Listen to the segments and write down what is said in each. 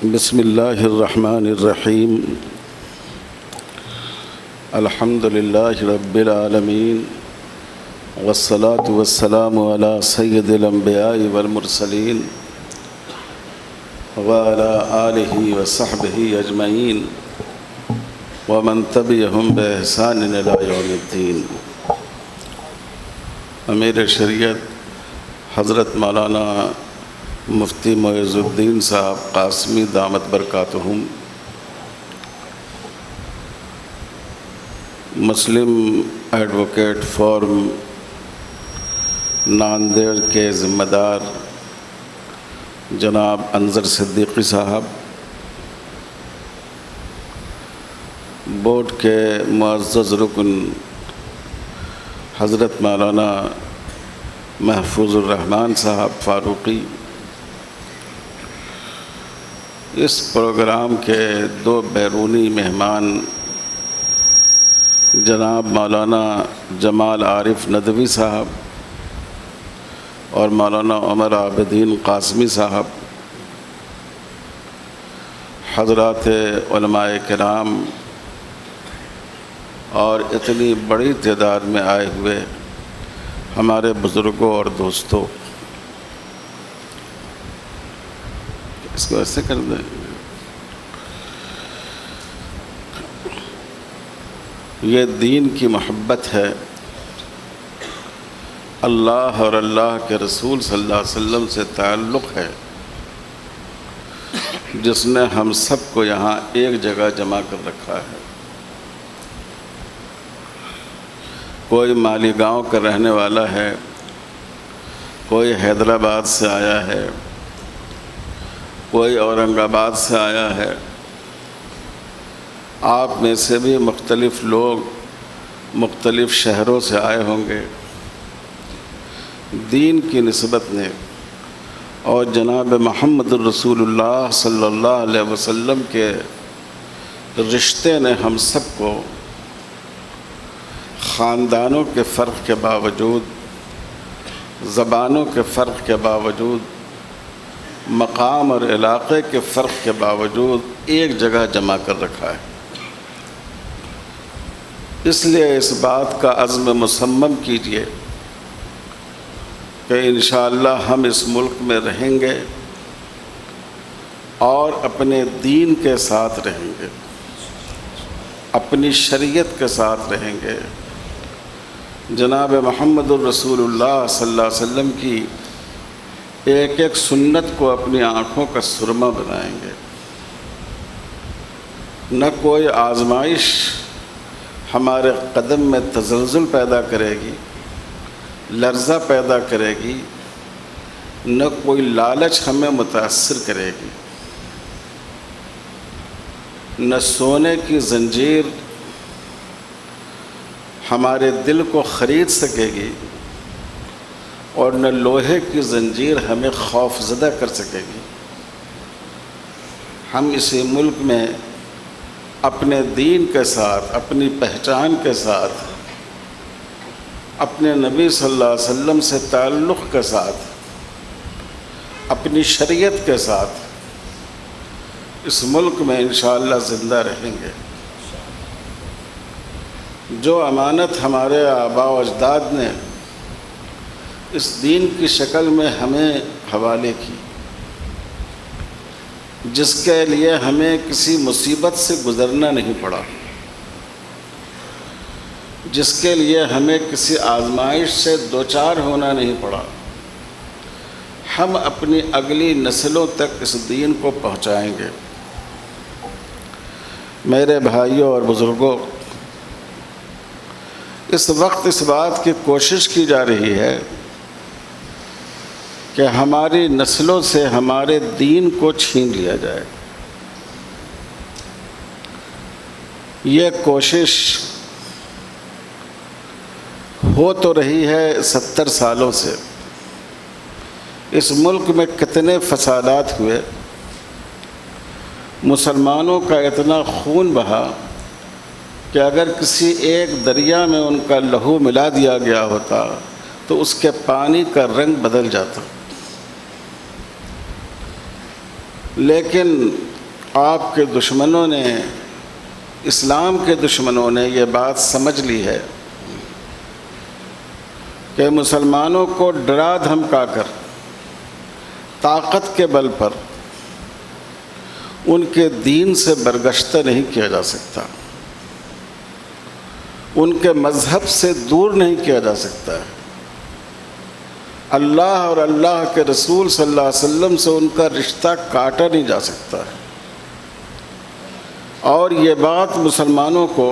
بسم اللہ الرحمن الرحیم الحمد للہ رب العالمین والصلاة والسلام علی سید الانبیاء والمرسلین وعلی آلہ وصحبہ اجمعین ومن تبعہم بإحسان الی یوم الدین۔ امیر شریعت حضرت مولانا مفتی معز الدین صاحب قاسمی دامت برکاتہم، مسلم ایڈوکیٹ فورم ناندیڑ کے ذمہ دار جناب انظر صدیقی صاحب، بورڈ کے معزز رکن حضرت مولانا محفوظ الرحمن صاحب فاروقی، اس پروگرام کے دو بیرونی مہمان جناب مولانا جمال عارف ندوی صاحب اور مولانا عمر عابدین قاسمی صاحب، حضرات علماء کرام اور اتنی بڑی تعداد میں آئے ہوئے ہمارے بزرگوں اور دوستوں، اس کو ایسے کر دیں۔ یہ دین کی محبت ہے، اللہ اور اللہ کے رسول صلی اللہ علیہ وسلم سے تعلق ہے، جس نے ہم سب کو یہاں ایک جگہ جمع کر رکھا ہے۔ کوئی مالیگاؤں کا رہنے والا ہے، کوئی حیدرآباد سے آیا ہے، کوئی اورنگ آباد سے آیا ہے، آپ میں سے بھی مختلف لوگ مختلف شہروں سے آئے ہوں گے۔ دین کی نسبت نے اور جناب محمد الرسول اللہ صلی اللہ علیہ وسلم کے رشتے نے ہم سب کو خاندانوں کے فرق کے باوجود، زبانوں کے فرق کے باوجود، مقام اور علاقے کے فرق کے باوجود ایک جگہ جمع کر رکھا ہے۔ اس لیے اس بات کا عزم مصمم کیجئے کہ انشاءاللہ ہم اس ملک میں رہیں گے اور اپنے دین کے ساتھ رہیں گے، اپنی شریعت کے ساتھ رہیں گے، جناب محمد الرسول اللہ صلی اللہ علیہ وسلم کی ایک ایک سنت کو اپنی آنکھوں کا سرما بنائیں گے۔ نہ کوئی آزمائش ہمارے قدم میں تزلزل پیدا کرے گی، لرزہ پیدا کرے گی، نہ کوئی لالچ ہمیں متاثر کرے گی، نہ سونے کی زنجیر ہمارے دل کو خرید سکے گی، اور نہ لوہے کی زنجیر ہمیں خوف زدہ کر سکے گی۔ ہم اسی ملک میں اپنے دین کے ساتھ، اپنی پہچان کے ساتھ، اپنے نبی صلی اللہ علیہ وسلم سے تعلق کے ساتھ، اپنی شریعت کے ساتھ اس ملک میں انشاءاللہ زندہ رہیں گے۔ جو امانت ہمارے آباء و اجداد نے اس دین کی شکل میں ہمیں حوالے کی، جس کے لیے ہمیں کسی مصیبت سے گزرنا نہیں پڑا، جس کے لیے ہمیں کسی آزمائش سے دوچار ہونا نہیں پڑا، ہم اپنی اگلی نسلوں تک اس دین کو پہنچائیں گے۔ میرے بھائیوں اور بزرگوں، اس وقت اس بات کی کوشش کی جا رہی ہے کہ ہماری نسلوں سے ہمارے دین کو چھین لیا جائے۔ یہ کوشش ہو تو رہی ہے 70 سالوں سے۔ اس ملک میں کتنے فسادات ہوئے، مسلمانوں کا اتنا خون بہا کہ اگر کسی ایک دریا میں ان کا لہو ملا دیا گیا ہوتا تو اس کے پانی کا رنگ بدل جاتا۔ لیکن آپ کے دشمنوں نے، اسلام کے دشمنوں نے یہ بات سمجھ لی ہے کہ مسلمانوں کو ڈرا دھمکا کر طاقت کے بل پر ان کے دین سے برگشتہ نہیں کیا جا سکتا، ان کے مذہب سے دور نہیں کیا جا سکتا ہے، اللہ اور اللہ کے رسول صلی اللہ علیہ وسلم سے ان کا رشتہ کاٹا نہیں جا سکتا ہے۔ اور یہ بات مسلمانوں کو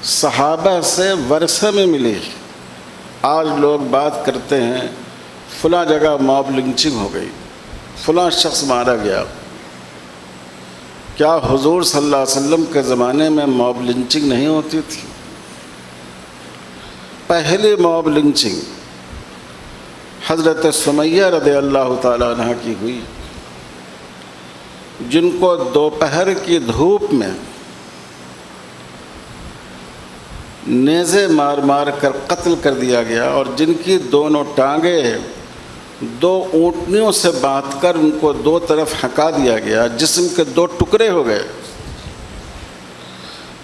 صحابہ سے ورثے میں ملی۔ آج لوگ بات کرتے ہیں فلاں جگہ موب لنچنگ ہو گئی، فلاں شخص مارا گیا۔ کیا حضور صلی اللہ علیہ وسلم کے زمانے میں موب لنچنگ نہیں ہوتی تھی؟ پہلی موب لنچنگ حضرت سمیہ رضی اللہ تعالیٰ عنہ کی ہوئی، جن کو دوپہر کی دھوپ میں نیزے مار مار کر قتل کر دیا گیا، اور جن کی دونوں ٹانگیں دو اونٹنیوں سے باندھ کر ان کو دو طرف ہکا دیا گیا، جسم کے دو ٹکڑے ہو گئے،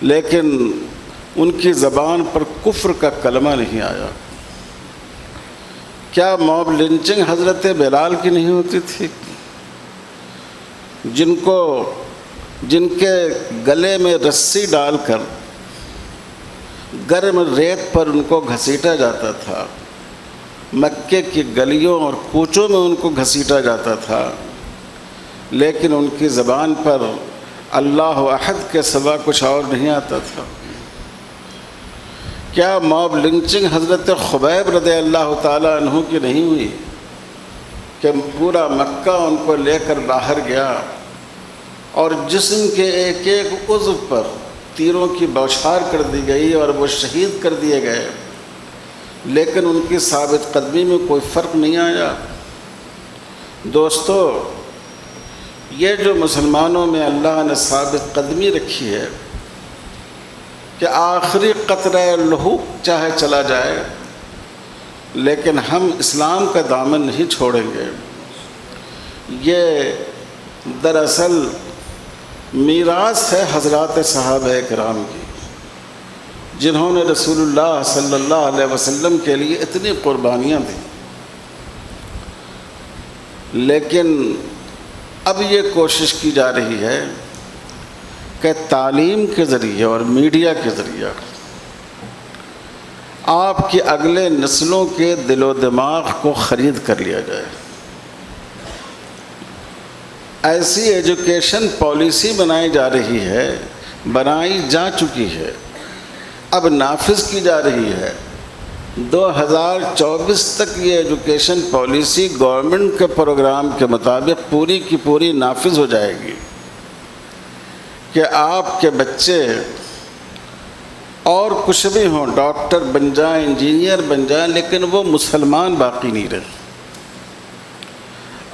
لیکن ان کی زبان پر کفر کا کلمہ نہیں آیا۔ کیا موب لنچنگ حضرت بلال کی نہیں ہوتی تھی؟ جن کے گلے میں رسی ڈال کر گرم ریت پر ان کو گھسیٹا جاتا تھا، مکے کی گلیوں اور کوچوں میں ان کو گھسیٹا جاتا تھا، لیکن ان کی زبان پر اللہ احد کے سوا کچھ اور نہیں آتا تھا۔ کیا موب لنچنگ حضرت خبیب رضی اللہ تعالیٰ عنہ کی نہیں ہوئی کہ پورا مکہ ان کو لے کر باہر گیا اور جسم کے ایک ایک عضو پر تیروں کی بوچھار کر دی گئی اور وہ شہید کر دیے گئے، لیکن ان کی ثابت قدمی میں کوئی فرق نہیں آیا؟ دوستو، یہ جو مسلمانوں میں اللہ نے ثابت قدمی رکھی ہے کہ آخری قطرہ لہو چاہے چلا جائے لیکن ہم اسلام کا دامن نہیں چھوڑیں گے، یہ دراصل میراث ہے حضرات صحابہ کرام کی، جنہوں نے رسول اللہ صلی اللہ علیہ وسلم کے لیے اتنی قربانیاں دیں۔ لیکن اب یہ کوشش کی جا رہی ہے کہ تعلیم کے ذریعے اور میڈیا کے ذریعے آپ کی اگلے نسلوں کے دل و دماغ کو خرید کر لیا جائے۔ ایسی ایجوکیشن پالیسی بنائی جا رہی ہے، بنائی جا چکی ہے، اب نافذ کی جا رہی ہے۔ 2024 تک یہ ایجوکیشن پالیسی گورنمنٹ کے پروگرام کے مطابق پوری کی پوری نافذ ہو جائے گی کہ آپ کے بچے اور کچھ بھی ہوں، ڈاکٹر بن جائیں، انجینئر بن جائیں، لیکن وہ مسلمان باقی نہیں رہے۔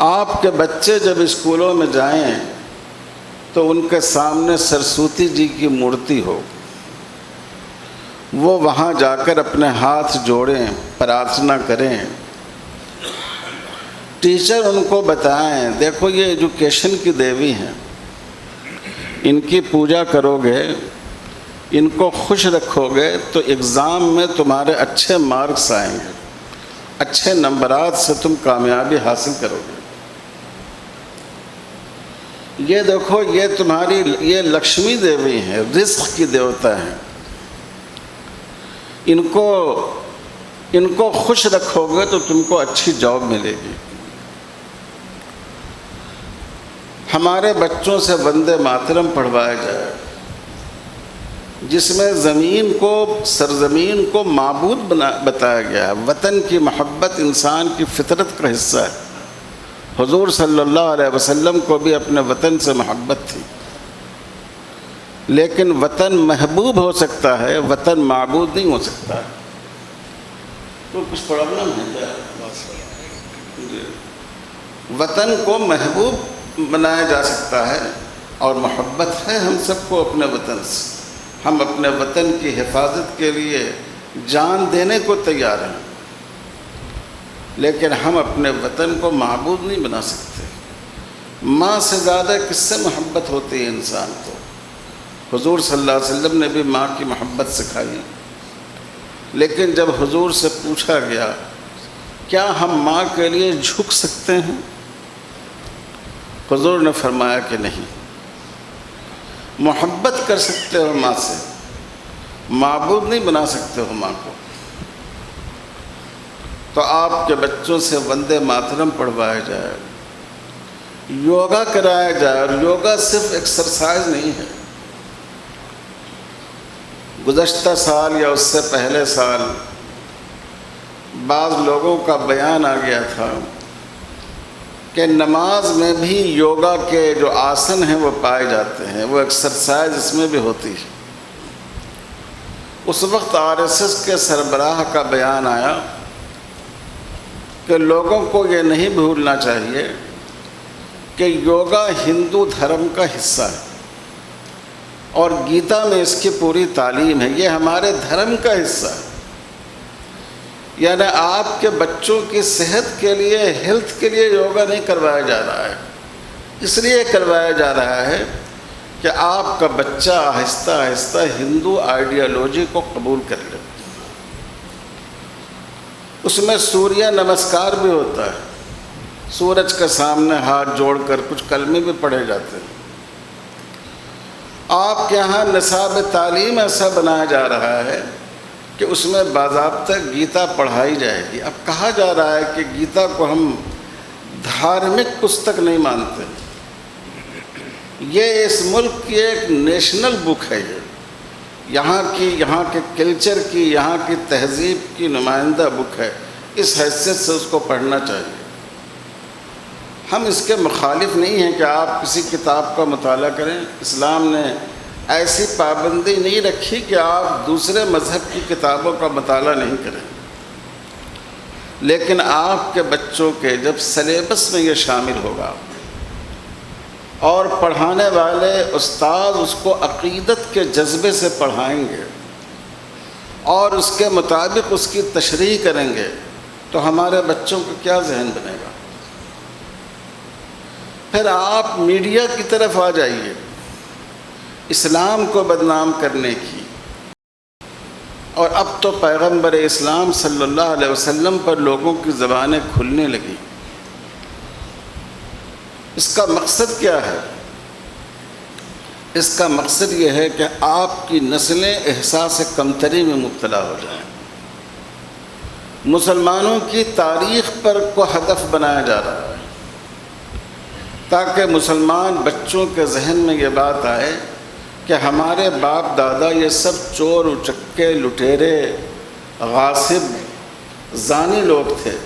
آپ کے بچے جب اسکولوں میں جائیں تو ان کے سامنے سرسوتی جی کی مورتی ہو، وہ وہاں جا کر اپنے ہاتھ جوڑیں، پرارتھنا کریں، ٹیچر ان کو بتائیں دیکھو یہ ایجوکیشن کی دیوی ہیں، ان کی پوجا کرو گے، ان کو خوش رکھو گے تو ایگزام میں تمہارے اچھے مارکس آئیں گے، اچھے نمبرات سے تم کامیابی حاصل کرو گے۔ یہ دیکھو یہ تمہاری یہ لکشمی دیوی ہیں، رزق کی دیوتا ہیں، ان کو خوش رکھو گے تو تم کو اچھی جاب ملے گی۔ ہمارے بچوں سے وندے ماترم پڑھوایا جائے، جس میں زمین کو، سرزمین کو معبود بتایا گیا ہے۔ وطن کی محبت انسان کی فطرت کا حصہ ہے۔ حضور صلی اللہ علیہ وسلم کو بھی اپنے وطن سے محبت تھی، لیکن وطن محبوب ہو سکتا ہے، وطن معبود نہیں ہو سکتا ہے۔ تو کچھ پرابلم ہے کیا؟ وطن کو محبوب بنایا جا سکتا ہے، اور محبت ہے ہم سب کو اپنے وطن سے۔ ہم اپنے وطن کی حفاظت کے لیے جان دینے کو تیار ہیں، لیکن ہم اپنے وطن کو معبود نہیں بنا سکتے۔ ماں سے زیادہ کس سے محبت ہوتی ہے انسان کو؟ حضور صلی اللہ علیہ وسلم نے بھی ماں کی محبت سکھائی، لیکن جب حضور سے پوچھا گیا کیا ہم ماں کے لیے جھک سکتے ہیں، حضور نے فرمایا کہ نہیں۔ محبت کر سکتے ہو ماں سے، معبود نہیں بنا سکتے ہو ماں کو۔ تو آپ کے بچوں سے وندے ماترم پڑھوایا جائے، یوگا کرایا جائے، اور یوگا صرف ایکسرسائز نہیں ہے۔ گزشتہ سال یا اس سے پہلے سال بعض لوگوں کا بیان آ گیا تھا کہ نماز میں بھی یوگا کے جو آسن ہیں وہ پائے جاتے ہیں، وہ ایکسرسائز اس میں بھی ہوتی ہے۔ اس وقت RSS کے سربراہ کا بیان آیا کہ لوگوں کو یہ نہیں بھولنا چاہیے کہ یوگا ہندو دھرم کا حصہ ہے، اور گیتا میں اس کی پوری تعلیم ہے، یہ ہمارے دھرم کا حصہ ہے۔ یعنی آپ کے بچوں کی صحت کے لیے، ہیلتھ کے لیے یوگا نہیں کروایا جا رہا ہے، اس لیے کروایا جا رہا ہے کہ آپ کا بچہ آہستہ آہستہ ہندو آئیڈیالوجی کو قبول کر لے۔ اس میں سوریہ نمسکار بھی ہوتا ہے، سورج کے سامنے ہاتھ جوڑ کر کچھ کلمے بھی پڑھے جاتے ہیں۔ آپ کے یہاں نصاب تعلیم ایسا بنایا جا رہا ہے کہ اس میں باضابطہ گیتا پڑھائی جائے گی۔ اب کہا جا رہا ہے کہ گیتا کو ہم دھارمک پستک نہیں مانتے، یہ اس ملک کی ایک نیشنل بک ہے، یہاں کے کلچر کی، یہاں کی تہذیب کی نمائندہ بک ہے، اس حیثیت سے اس کو پڑھنا چاہیے۔ ہم اس کے مخالف نہیں ہیں کہ آپ کسی کتاب کا مطالعہ کریں، اسلام نے ایسی پابندی نہیں رکھی کہ آپ دوسرے مذہب کی کتابوں کا مطالعہ نہیں کریں، لیکن آپ کے بچوں کے جب سلیبس میں یہ شامل ہوگا اور پڑھانے والے استاد اس کو عقیدت کے جذبے سے پڑھائیں گے اور اس کے مطابق اس کی تشریح کریں گے، تو ہمارے بچوں کو کیا ذہن بنے گا؟ پھر آپ میڈیا کی طرف آ جائیے، اسلام کو بدنام کرنے کی، اور اب تو پیغمبر اسلام صلی اللہ علیہ وسلم پر لوگوں کی زبانیں کھلنے لگی۔ اس کا مقصد کیا ہے؟ اس کا مقصد یہ ہے کہ آپ کی نسلیں احساس کمتری میں مبتلا ہو جائیں۔ مسلمانوں کی تاریخ پر کو ہدف بنایا جا رہا ہے تاکہ مسلمان بچوں کے ذہن میں یہ بات آئے کہ ہمارے باپ دادا یہ سب چور اچکے لٹیرے غاصب زانی لوگ تھے،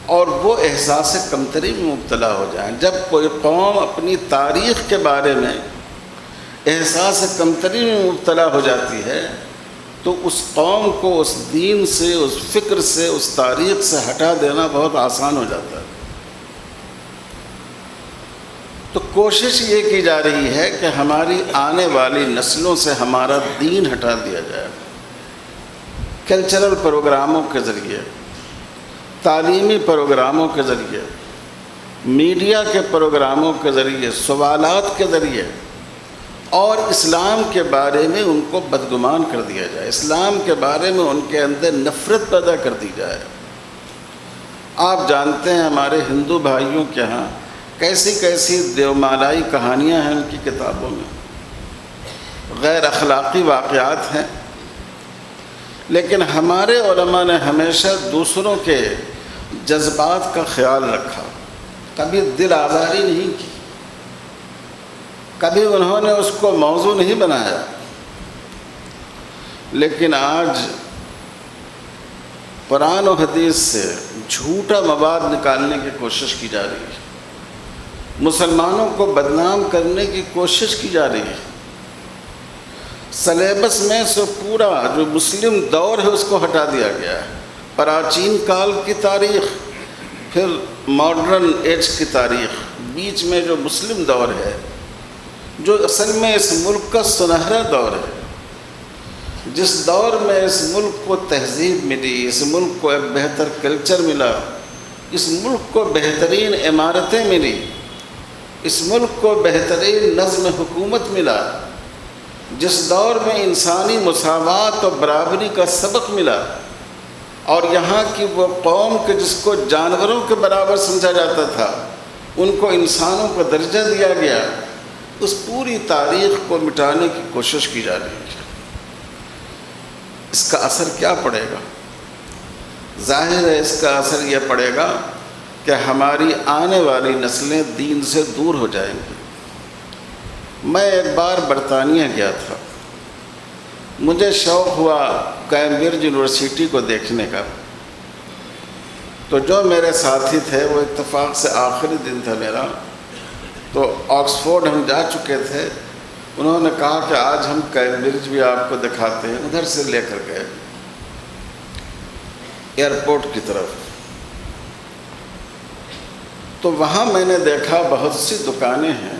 اور وہ احساس کمتری میں مبتلا ہو جائیں۔ جب کوئی قوم اپنی تاریخ کے بارے میں احساس کمتری میں مبتلا ہو جاتی ہے تو اس قوم کو اس دین سے، اس فکر سے، اس تاریخ سے ہٹا دینا بہت آسان ہو جاتا ہے۔ تو کوشش یہ کی جا رہی ہے کہ ہماری آنے والی نسلوں سے ہمارا دین ہٹا دیا جائے، کلچرل پروگراموں کے ذریعے، تعلیمی پروگراموں کے ذریعے، میڈیا کے پروگراموں کے ذریعے، سوالات کے ذریعے، اور اسلام کے بارے میں ان کو بدگمان کر دیا جائے، اسلام کے بارے میں ان کے اندر نفرت پیدا کر دی جائے۔ آپ جانتے ہیں ہمارے ہندو بھائیوں کے ہاں کیسی کیسی دیومالائی کہانیاں ہیں ان کی کتابوں میں، غیر اخلاقی واقعات ہیں، لیکن ہمارے علماء نے ہمیشہ دوسروں کے جذبات کا خیال رکھا، کبھی دل آزاری نہیں کی، کبھی انہوں نے اس کو موضوع نہیں بنایا۔ لیکن آج قرآن و حدیث سے جھوٹا مواد نکالنے کی کوشش کی جا رہی ہے، مسلمانوں کو بدنام کرنے کی کوشش کی جا رہی ہے۔ سلیبس میں سے پورا جو مسلم دور ہے اس کو ہٹا دیا گیا ہے، پراچین کال کی تاریخ، پھر ماڈرن ایج کی تاریخ، بیچ میں جو مسلم دور ہے، جو اصل میں اس ملک کا سنہرا دور ہے، جس دور میں اس ملک کو تہذیب ملی، اس ملک کو ایک بہتر کلچر ملا، اس ملک کو بہترین عمارتیں ملی، اس ملک کو بہترین نظم حکومت ملا، جس دور میں انسانی مساوات اور برابری کا سبق ملا، اور یہاں کی وہ قوم کہ جس کو جانوروں کے برابر سمجھا جاتا تھا ان کو انسانوں کا درجہ دیا گیا، اس پوری تاریخ کو مٹانے کی کوشش کی جا رہی ہے۔ اس کا اثر کیا پڑے گا؟ ظاہر ہے اس کا اثر یہ پڑے گا کہ ہماری آنے والی نسلیں دین سے دور ہو جائیں گی۔ میں ایک بار برطانیہ گیا تھا، مجھے شوق ہوا کیمبرج یونیورسٹی کو دیکھنے کا، تو جو میرے ساتھی تھے وہ اتفاق سے آخری دن تھا میرا، تو آکسفورڈ ہم جا چکے تھے، انہوں نے کہا کہ آج ہم کیمبرج بھی آپ کو دکھاتے ہیں، ادھر سے لے کر گئے ایئرپورٹ کی طرف۔ تو وہاں میں نے دیکھا بہت سی دکانیں ہیں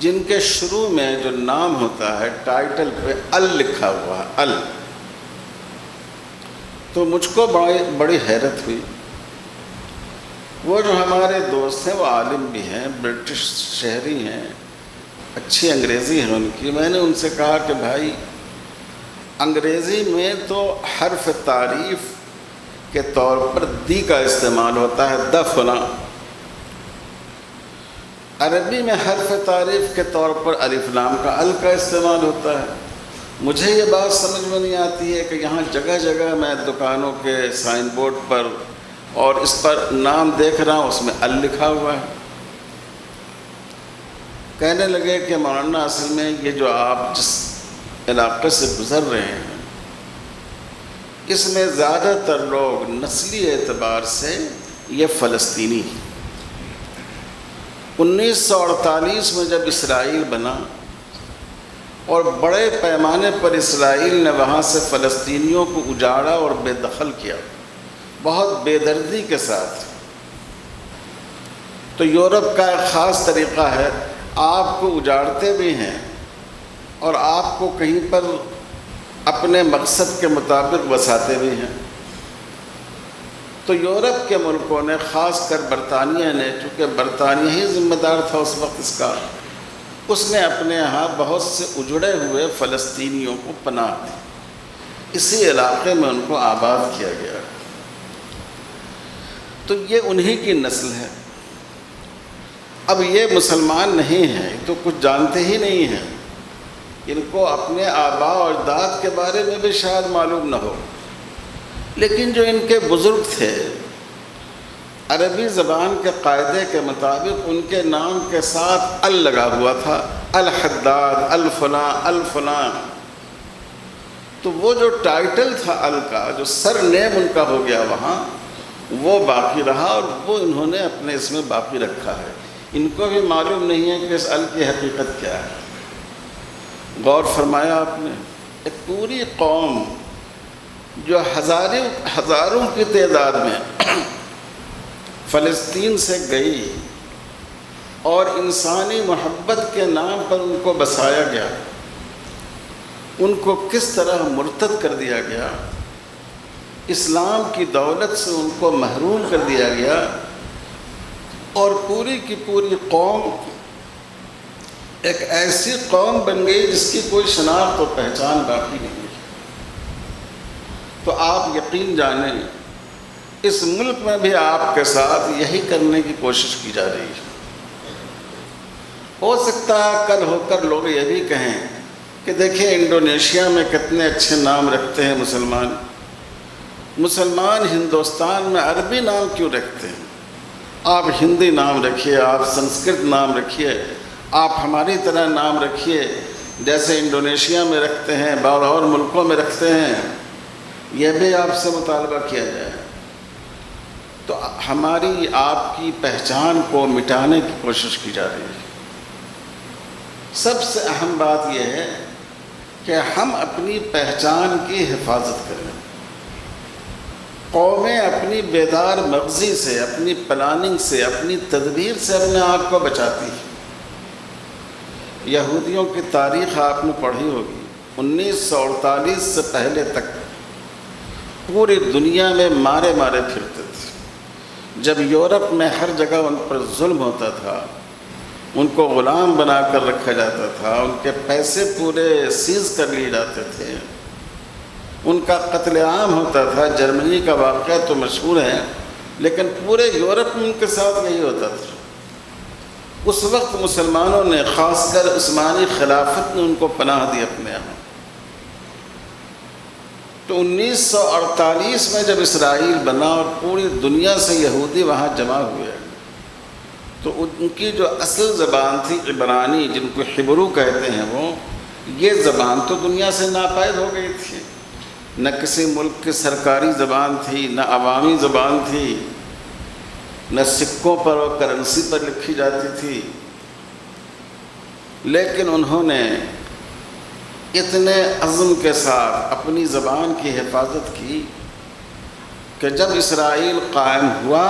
جن کے شروع میں جو نام ہوتا ہے ٹائٹل پہ ال لکھا ہوا ہے، ال۔ تو مجھ کو بڑی حیرت ہوئی۔ وہ جو ہمارے دوست ہیں وہ عالم بھی ہیں، برٹش شہری ہیں، اچھی انگریزی ہے ان کی۔ میں نے ان سے کہا کہ بھائی انگریزی میں تو حرف تعریف کے طور پر دی کا استعمال ہوتا ہے، د فلاں۔ عربی میں حرف تعریف کے طور پر الف لام کا ال کا استعمال ہوتا ہے۔ مجھے یہ بات سمجھ میں نہیں آتی ہے کہ یہاں جگہ جگہ میں دکانوں کے سائن بورڈ پر اور اس پر نام دیکھ رہا ہوں، اس میں ال لکھا ہوا ہے۔ کہنے لگے کہ مولانا اصل میں یہ جو آپ جس علاقے سے گزر رہے ہیں اس میں زیادہ تر لوگ نسلی اعتبار سے یہ فلسطینی ہیں۔ 1948 میں جب اسرائیل بنا اور بڑے پیمانے پر اسرائیل نے وہاں سے فلسطینیوں کو اجاڑا اور بے دخل کیا، بہت بے دردی کے ساتھ۔ تو یورپ کا ایک خاص طریقہ ہے، آپ کو اجاڑتے بھی ہیں اور آپ کو کہیں پر اپنے مقصد کے مطابق بساتے بھی ہیں۔ تو یورپ کے ملکوں نے، خاص کر برطانیہ نے، چونکہ برطانیہ ہی ذمہ دار تھا اس وقت اس کا، اس نے اپنے ہاں بہت سے اجڑے ہوئے فلسطینیوں کو پناہ دی، اسی علاقے میں ان کو آباد کیا گیا۔ تو یہ انہی کی نسل ہے۔ اب یہ مسلمان نہیں ہیں، تو کچھ جانتے ہی نہیں ہیں، ان کو اپنے آباء و اجداد کے بارے میں بھی شاید معلوم نہ ہو، لیکن جو ان کے بزرگ تھے عربی زبان کے قاعدے کے مطابق ان کے نام کے ساتھ ال لگا ہوا تھا، الحداد، الفلاں، الفلاں۔ تو وہ جو ٹائٹل تھا ال کا، جو سر نیم ان کا ہو گیا وہاں، وہ باقی رہا اور وہ انہوں نے اپنے اس میں باقی رکھا ہے۔ ان کو بھی معلوم نہیں ہے کہ اس ال کی حقیقت کیا ہے۔ غور فرمایا آپ نے، ایک پوری قوم جو ہزاروں کی تعداد میں فلسطین سے گئی اور انسانی محبت کے نام پر ان کو بسایا گیا، ان کو کس طرح مرتد کر دیا گیا، اسلام کی دولت سے ان کو محروم کر دیا گیا، اور پوری کی پوری قوم ایک ایسی قوم بن گئی جس کی کوئی شناخت و پہچان باقی نہیں ہے۔ تو آپ یقین جانیں اس ملک میں بھی آپ کے ساتھ یہی کرنے کی کوشش کی جا رہی ہے۔ ہو سکتا ہے کل ہو کر لوگ یہ بھی کہیں کہ دیکھیں انڈونیشیا میں کتنے اچھے نام رکھتے ہیں مسلمان ہندوستان میں عربی نام کیوں رکھتے ہیں؟ آپ ہندی نام رکھیے، آپ سنسکرت نام رکھیے، آپ ہماری طرح نام رکھیے جیسے انڈونیشیا میں رکھتے ہیں، اور ملکوں میں رکھتے ہیں۔ یہ بھی آپ سے مطالبہ کیا جائے تو ہماری آپ کی پہچان کو مٹانے کی کوشش کی جا رہی ہے۔ سب سے اہم بات یہ ہے کہ ہم اپنی پہچان کی حفاظت کریں۔ قومیں اپنی بیدار مغزی سے، اپنی پلاننگ سے، اپنی تدبیر سے اپنے آپ کو بچاتی ہیں۔ یہودیوں کی تاریخ آپ نے پڑھی ہوگی، 1948 سے پہلے تک پوری دنیا میں مارے پھرتے تھے۔ جب یورپ میں ہر جگہ ان پر ظلم ہوتا تھا، ان کو غلام بنا کر رکھا جاتا تھا، ان کے پیسے پورے سیز کر لیے جاتے تھے، ان کا قتل عام ہوتا تھا۔ جرمنی کا واقعہ تو مشہور ہے، لیکن پورے یورپ میں ان کے ساتھ یہی ہوتا تھا۔ اس وقت مسلمانوں نے، خاص کر عثمانی خلافت نے، ان کو پناہ دی اپنے یہاں۔ تو 1948 میں جب اسرائیل بنا اور پوری دنیا سے یہودی وہاں جمع ہوئے، تو ان کی جو اصل زبان تھی عبرانی، جن کو ہبرو کہتے ہیں، وہ یہ زبان تو دنیا سے ناپید ہو گئی تھی۔ نہ کسی ملک کی سرکاری زبان تھی، نہ عوامی زبان تھی، نہ سکوں پر اور کرنسی پر لکھی جاتی تھی۔ لیکن انہوں نے اتنے عزم کے ساتھ اپنی زبان کی حفاظت کی کہ جب اسرائیل قائم ہوا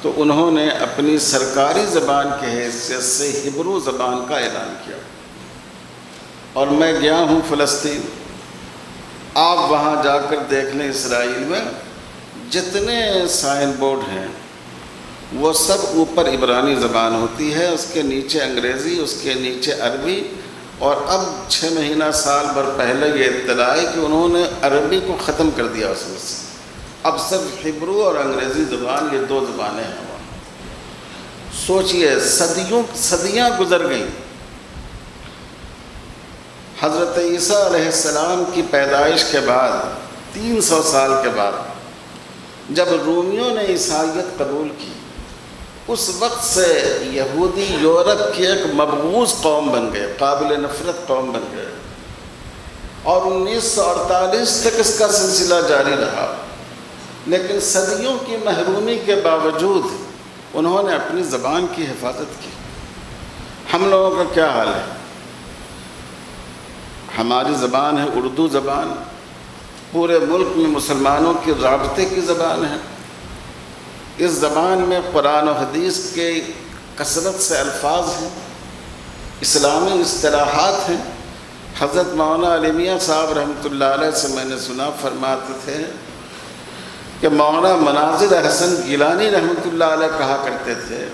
تو انہوں نے اپنی سرکاری زبان کی حیثیت سے ہبرو زبان کا اعلان کیا۔ اور میں گیا ہوں فلسطین، آپ وہاں جا کر دیکھ لیں، اسرائیل میں جتنے سائن بورڈ ہیں وہ سب اوپر عبرانی زبان ہوتی ہے، اس کے نیچے انگریزی، اس کے نیچے عربی۔ اور اب 6 مہینہ سال بھر پہلے یہ اطلاع ہے کہ انہوں نے عربی کو ختم کر دیا اس میں سے، اب صرف ہبرو اور انگریزی زبان، یہ 2 زبانیں ہیں وہاں۔ سوچئے صدیاں گزر گئیں۔ حضرت عیسیٰ علیہ السلام کی پیدائش کے بعد 300 سال کے بعد جب رومیوں نے عیسائیت قبول کی، اس وقت سے یہودی یورپ کی ایک مبغوض قوم بن گئے، قابل نفرت قوم بن گئے، اور 1948 تک اس کا سلسلہ جاری رہا۔ لیکن صدیوں کی محرومی کے باوجود انہوں نے اپنی زبان کی حفاظت کی۔ ہم لوگوں کا کیا حال ہے؟ ہماری زبان ہے اردو زبان، پورے ملک میں مسلمانوں کی رابطے کی زبان ہے۔ اس زبان میں قرآن و حدیث کے کثرت سے الفاظ ہیں، اسلامی اصطلاحات ہیں۔ حضرت مولانا علی میاں صاحب رحمۃ اللہ علیہ سے میں نے سنا، فرماتے تھے کہ مولانا مناظر حسن گیلانی رحمۃ اللہ علیہ کہا کرتے تھے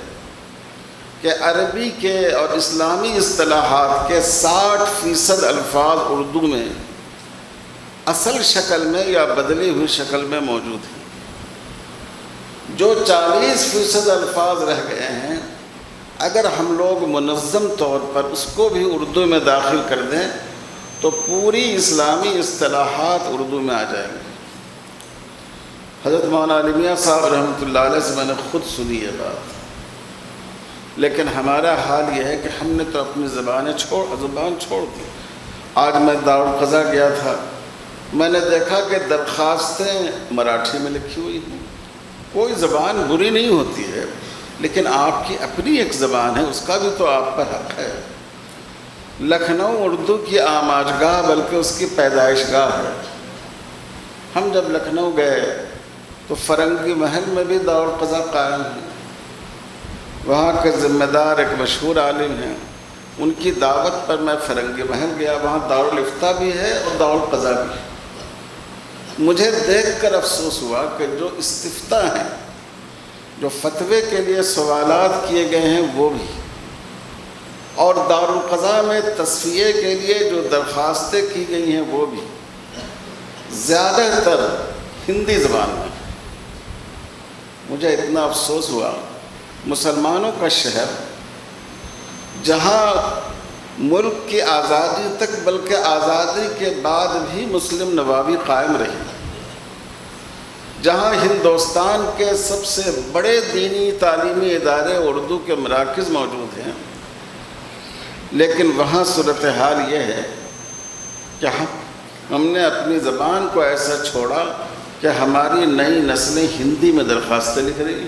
کہ عربی کے اور اسلامی اصطلاحات کے 60% الفاظ اردو میں اصل شکل میں یا بدلی ہوئی شکل میں موجود ہیں۔ جو 40% الفاظ رہ گئے ہیں، اگر ہم لوگ منظم طور پر اس کو بھی اردو میں داخل کر دیں تو پوری اسلامی اصطلاحات اردو میں آ جائیں گے۔ حضرت مولانا علی میاں صاحب رحمۃ اللہ علیہ سے میں نے خود سنی یہ بات۔ لیکن ہمارا حال یہ ہے کہ ہم نے تو اپنی زبان چھوڑ دی۔ آج میں دارالقضا گیا تھا، میں نے دیکھا کہ درخواستیں مراٹھی میں لکھی ہوئی ہیں۔ کوئی زبان بری نہیں ہوتی ہے، لیکن آپ کی اپنی ایک زبان ہے، اس کا بھی تو آپ پر حق ہے۔ لکھنؤ اردو کی آماج گاہ بلکہ اس کی پیدائش گاہ ہے۔ ہم جب لکھنؤ گئے تو فرنگی محل میں بھی دارالقضا قائم ہے، وہاں کے ذمہ دار ایک مشہور عالم ہیں، ان کی دعوت پر میں فرنگی محل گیا، وہاں دارالافتاء بھی ہے اور دارالقضا بھی ہے۔ مجھے دیکھ کر افسوس ہوا کہ جو استفتاء ہیں، جو فتوے کے لیے سوالات کیے گئے ہیں وہ بھی، اور دارالقضا میں تصفیے کے لیے جو درخواستیں کی گئی ہیں وہ بھی زیادہ تر ہندی زبان میں۔ مجھے اتنا افسوس ہوا، مسلمانوں کا شہر جہاں ملک کی آزادی تک بلکہ آزادی کے بعد بھی مسلم نوابی قائم رہی، جہاں ہندوستان کے سب سے بڑے دینی تعلیمی ادارے اردو کے مراکز موجود ہیں، لیکن وہاں صورتحال یہ ہے کہ ہم نے اپنی زبان کو ایسا چھوڑا کہ ہماری نئی نسلیں ہندی میں درخواستیں لکھ رہی ہیں۔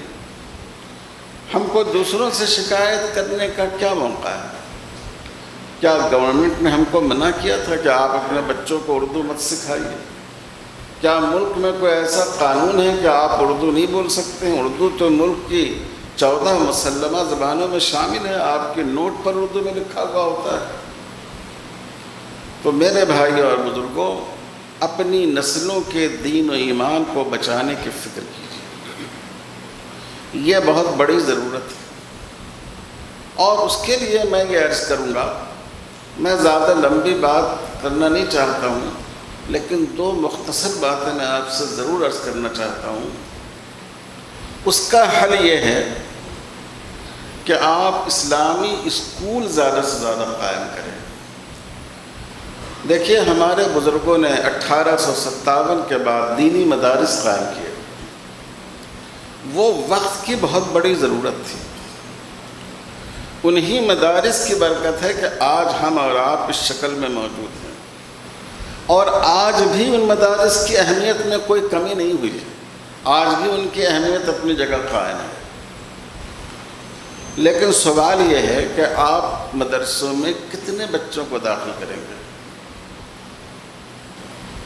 ہم کو دوسروں سے شکایت کرنے کا کیا موقع ہے؟ کیا گورنمنٹ نے ہم کو منع کیا تھا کہ آپ اپنے بچوں کو اردو مت سکھائیے؟ کیا ملک میں کوئی ایسا قانون ہے کہ آپ اردو نہیں بول سکتے ہیں؟ اردو تو ملک کی 14 مسلمہ زبانوں میں شامل ہے، آپ کے نوٹ پر اردو میں لکھا ہوا ہوتا ہے۔ تو میرے بھائیوں اور بزرگوں، اپنی نسلوں کے دین و ایمان کو بچانے کی فکر کیجیے۔ یہ بہت بڑی ضرورت ہے۔ اور اس کے لیے میں یہ عرض کروں گا، میں زیادہ لمبی بات کرنا نہیں چاہتا ہوں، لیکن دو مختصر باتیں میں آپ سے ضرور عرض کرنا چاہتا ہوں۔ اس کا حل یہ ہے کہ آپ اسلامی اسکول زیادہ سے زیادہ قائم کریں۔ دیکھیے، ہمارے بزرگوں نے 1857 کے بعد دینی مدارس قائم کیے، وہ وقت کی بہت بڑی ضرورت تھی۔ انہی مدارس کی برکت ہے کہ آج ہم اور آپ اس شکل میں موجود ہیں، اور آج بھی ان مدارس کی اہمیت میں کوئی کمی نہیں ہوئی ہے، آج بھی ان کی اہمیت اپنی جگہ قائم ہے۔ لیکن سوال یہ ہے کہ آپ مدرسوں میں کتنے بچوں کو داخل کریں گے؟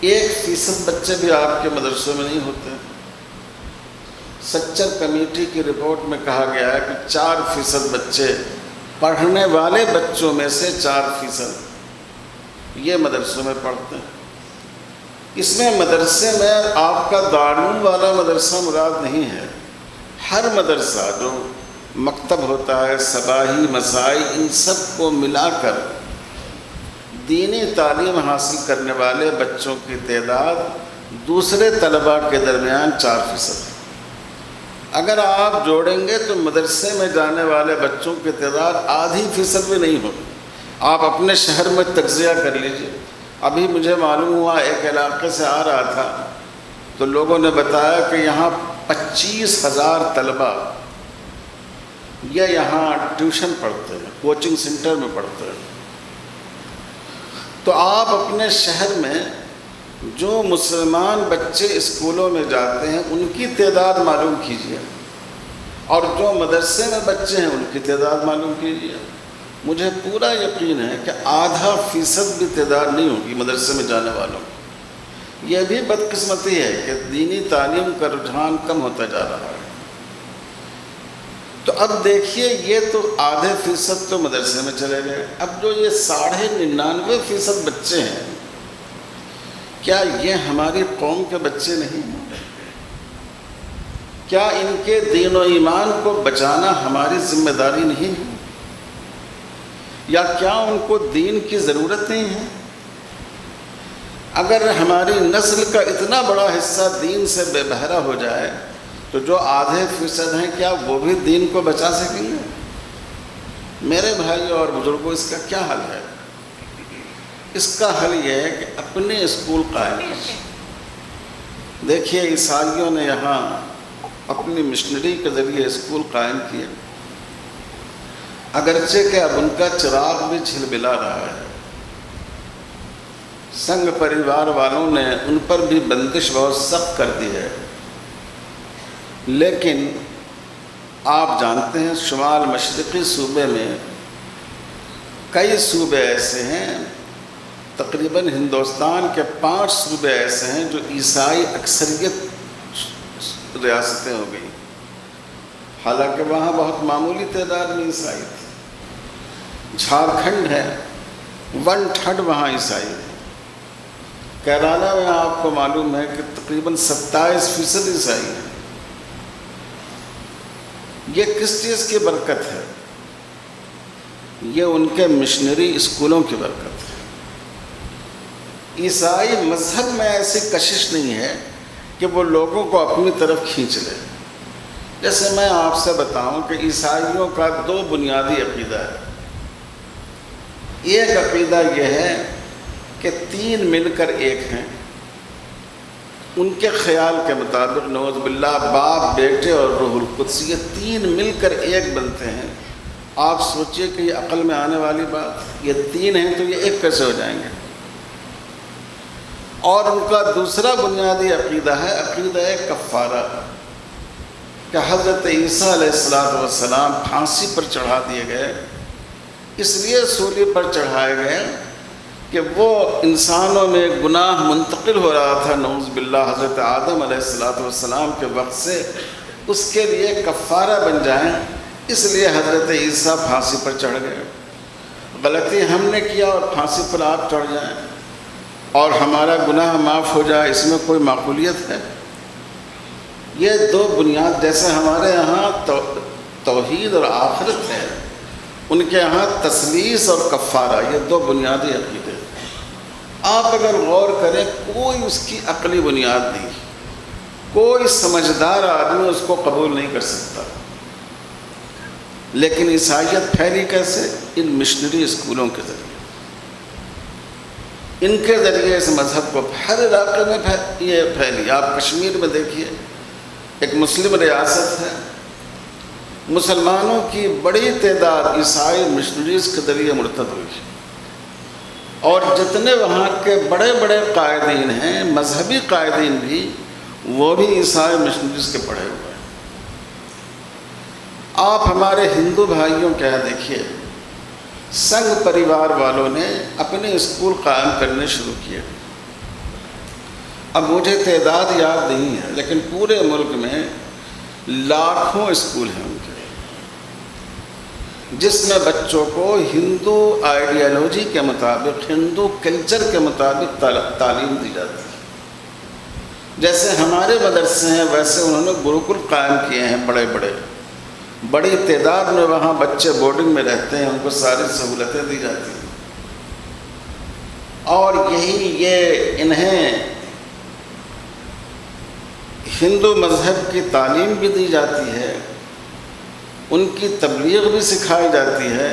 1% بچے بھی آپ کے مدرسوں میں نہیں ہوتے۔ سچر کمیٹی کی رپورٹ میں کہا گیا ہے کہ 4% بچے، پڑھنے والے بچوں میں سے 4% یہ مدرسوں میں پڑھتے ہیں۔ اس میں مدرسے میں آپ کا دارالعلوم والا مدرسہ مراد نہیں ہے، ہر مدرسہ جو مکتب ہوتا ہے، صباحی، مسائی، ان سب کو ملا کر دینی تعلیم حاصل کرنے والے بچوں کی تعداد دوسرے طلباء کے درمیان 4% ہے۔ اگر آپ جوڑیں گے تو مدرسے میں جانے والے بچوں کی تعداد ½ بھی نہیں ہوگی۔ آپ اپنے شہر میں تجزیہ کر لیجئے۔ ابھی مجھے معلوم ہوا، ایک علاقے سے آ رہا تھا تو لوگوں نے بتایا کہ یہاں 25,000 طلباء یہ یہاں ٹیوشن پڑھتے ہیں، کوچنگ سینٹر میں پڑھتے ہیں۔ تو آپ اپنے شہر میں جو مسلمان بچے اسکولوں میں جاتے ہیں ان کی تعداد معلوم کیجیے، اور جو مدرسے میں بچے ہیں ان کی تعداد معلوم کیجیے۔ مجھے پورا یقین ہے کہ ½ بھی تعداد نہیں ہوگی مدرسے میں جانے والوں کی۔ یہ بھی بدقسمتی ہے کہ دینی تعلیم کا رجحان کم ہوتا جا رہا ہے۔ تو اب دیکھیے، یہ تو ½ تو مدرسے میں چلے گئے، اب جو یہ 99.5% بچے ہیں، کیا یہ ہماری قوم کے بچے نہیں ہیں؟ کیا ان کے دین و ایمان کو بچانا ہماری ذمہ داری نہیں ہے؟ یا کیا ان کو دین کی ضرورت نہیں ہے؟ اگر ہماری نسل کا اتنا بڑا حصہ دین سے بے بہرا ہو جائے تو جو ½ ہیں، کیا وہ بھی دین کو بچا سکیں گے؟ میرے بھائیوں اور بزرگوں، اس کا کیا حل ہے؟ اس کا حل یہ ہے کہ اپنے اسکول قائم کیجیے۔ دیکھیے، عیسائیوں نے یہاں اپنی مشنری کے ذریعے اسکول قائم کیے، اگرچہ کہ اب ان کا چراغ بھی جھلملا رہا ہے۔ سنگ پریوار والوں نے ان پر بھی بندش بہت سخت کر دی ہے، لیکن آپ جانتے ہیں شمال مشرقی صوبے میں کئی صوبے ایسے ہیں، تقریباً ہندوستان کے 5 صوبے ایسے ہیں جو عیسائی اکثریت ریاستیں ہو گئی، حالانکہ وہاں بہت معمولی تعداد میں عیسائی تھے۔ جھارکھنڈ ہے، 1/3 وہاں عیسائی ہیں۔ کیرالہ میں آپ کو معلوم ہے کہ تقریباً 27% عیسائی ہیں۔ یہ کس چیز کی برکت ہے؟ یہ ان کے مشنری اسکولوں کی برکت ہے۔ عیسائی مذہب میں ایسی کشش نہیں ہے کہ وہ لوگوں کو اپنی طرف کھینچ لے۔ جیسے میں آپ سے بتاؤں کہ عیسائیوں کا 2 بنیادی عقیدہ ہے۔ ایک عقیدہ یہ ہے کہ 3 مل کر ایک ہیں۔ ان کے خیال کے مطابق، نعوذ باللہ، باپ، بیٹے اور روح القدس، یہ 3 مل کر ایک بنتے ہیں۔ آپ سوچئے کہ یہ عقل میں آنے والی بات، یہ 3 ہیں تو یہ 1 کیسے ہو جائیں گے؟ اور ان کا دوسرا بنیادی عقیدہ ہے عقیدہ کفارہ، کہ حضرت عیسیٰ علیہ السلام پھانسی پر چڑھا دیے گئے، اس لیے سولی پر چڑھائے گئے کہ وہ انسانوں میں گناہ منتقل ہو رہا تھا، نعوذ باللہ، حضرت آدم علیہ السلام کے وقت سے، اس کے لیے کفارہ بن جائیں، اس لیے حضرت عیسیٰ پھانسی پر چڑھ گئے۔ غلطی ہم نے کیا اور پھانسی پر آپ چڑھ جائیں اور ہمارا گناہ معاف ہو جائے، اس میں کوئی معقولیت ہے؟ یہ دو بنیاد، جیسے ہمارے یہاں توحید اور آخرت ہے، ان کے یہاں تثلیث اور کفارہ، یہ دو بنیادی عقیدے۔ آپ اگر غور کریں، کوئی اس کی عقلی بنیاد نہیں، کوئی سمجھدار آدمی اس کو قبول نہیں کر سکتا۔ لیکن عیسائیت پھیلی کیسے؟ ان مشنری اسکولوں کے ذریعے، ان کے ذریعے اس مذہب کو ہر علاقے میں یہ پھیلی۔ آپ کشمیر میں دیکھیے، ایک مسلم ریاست ہے، مسلمانوں کی بڑی تعداد عیسائی مشنریز کے ذریعے مرتد ہوئی، اور جتنے وہاں کے بڑے بڑے قائدین ہیں، مذہبی قائدین بھی، وہ بھی عیسائی مشنریز کے پڑھے ہوئے ہیں۔ آپ ہمارے ہندو بھائیوں کے یہاں دیکھیے، سنگھ پریوار والوں نے اپنے اسکول قائم کرنے شروع کیے۔ اب مجھے تعداد یاد نہیں ہے، لیکن پورے ملک میں لاکھوں اسکول ہیں ان کے، جس میں بچوں کو ہندو آئیڈیالوجی کے مطابق، ہندو کلچر کے مطابق تعلیم دی جاتی ہے۔ جیسے ہمارے مدرسے ہیں، ویسے انہوں نے گروکل قائم کیے ہیں بڑے بڑے، بڑی تعداد میں وہاں بچے بورڈنگ میں رہتے ہیں، ان کو ساری سہولتیں دی جاتی ہیں، اور یہ انہیں ہندو مذہب کی تعلیم بھی دی جاتی ہے، ان کی تبلیغ بھی سکھائی جاتی ہے،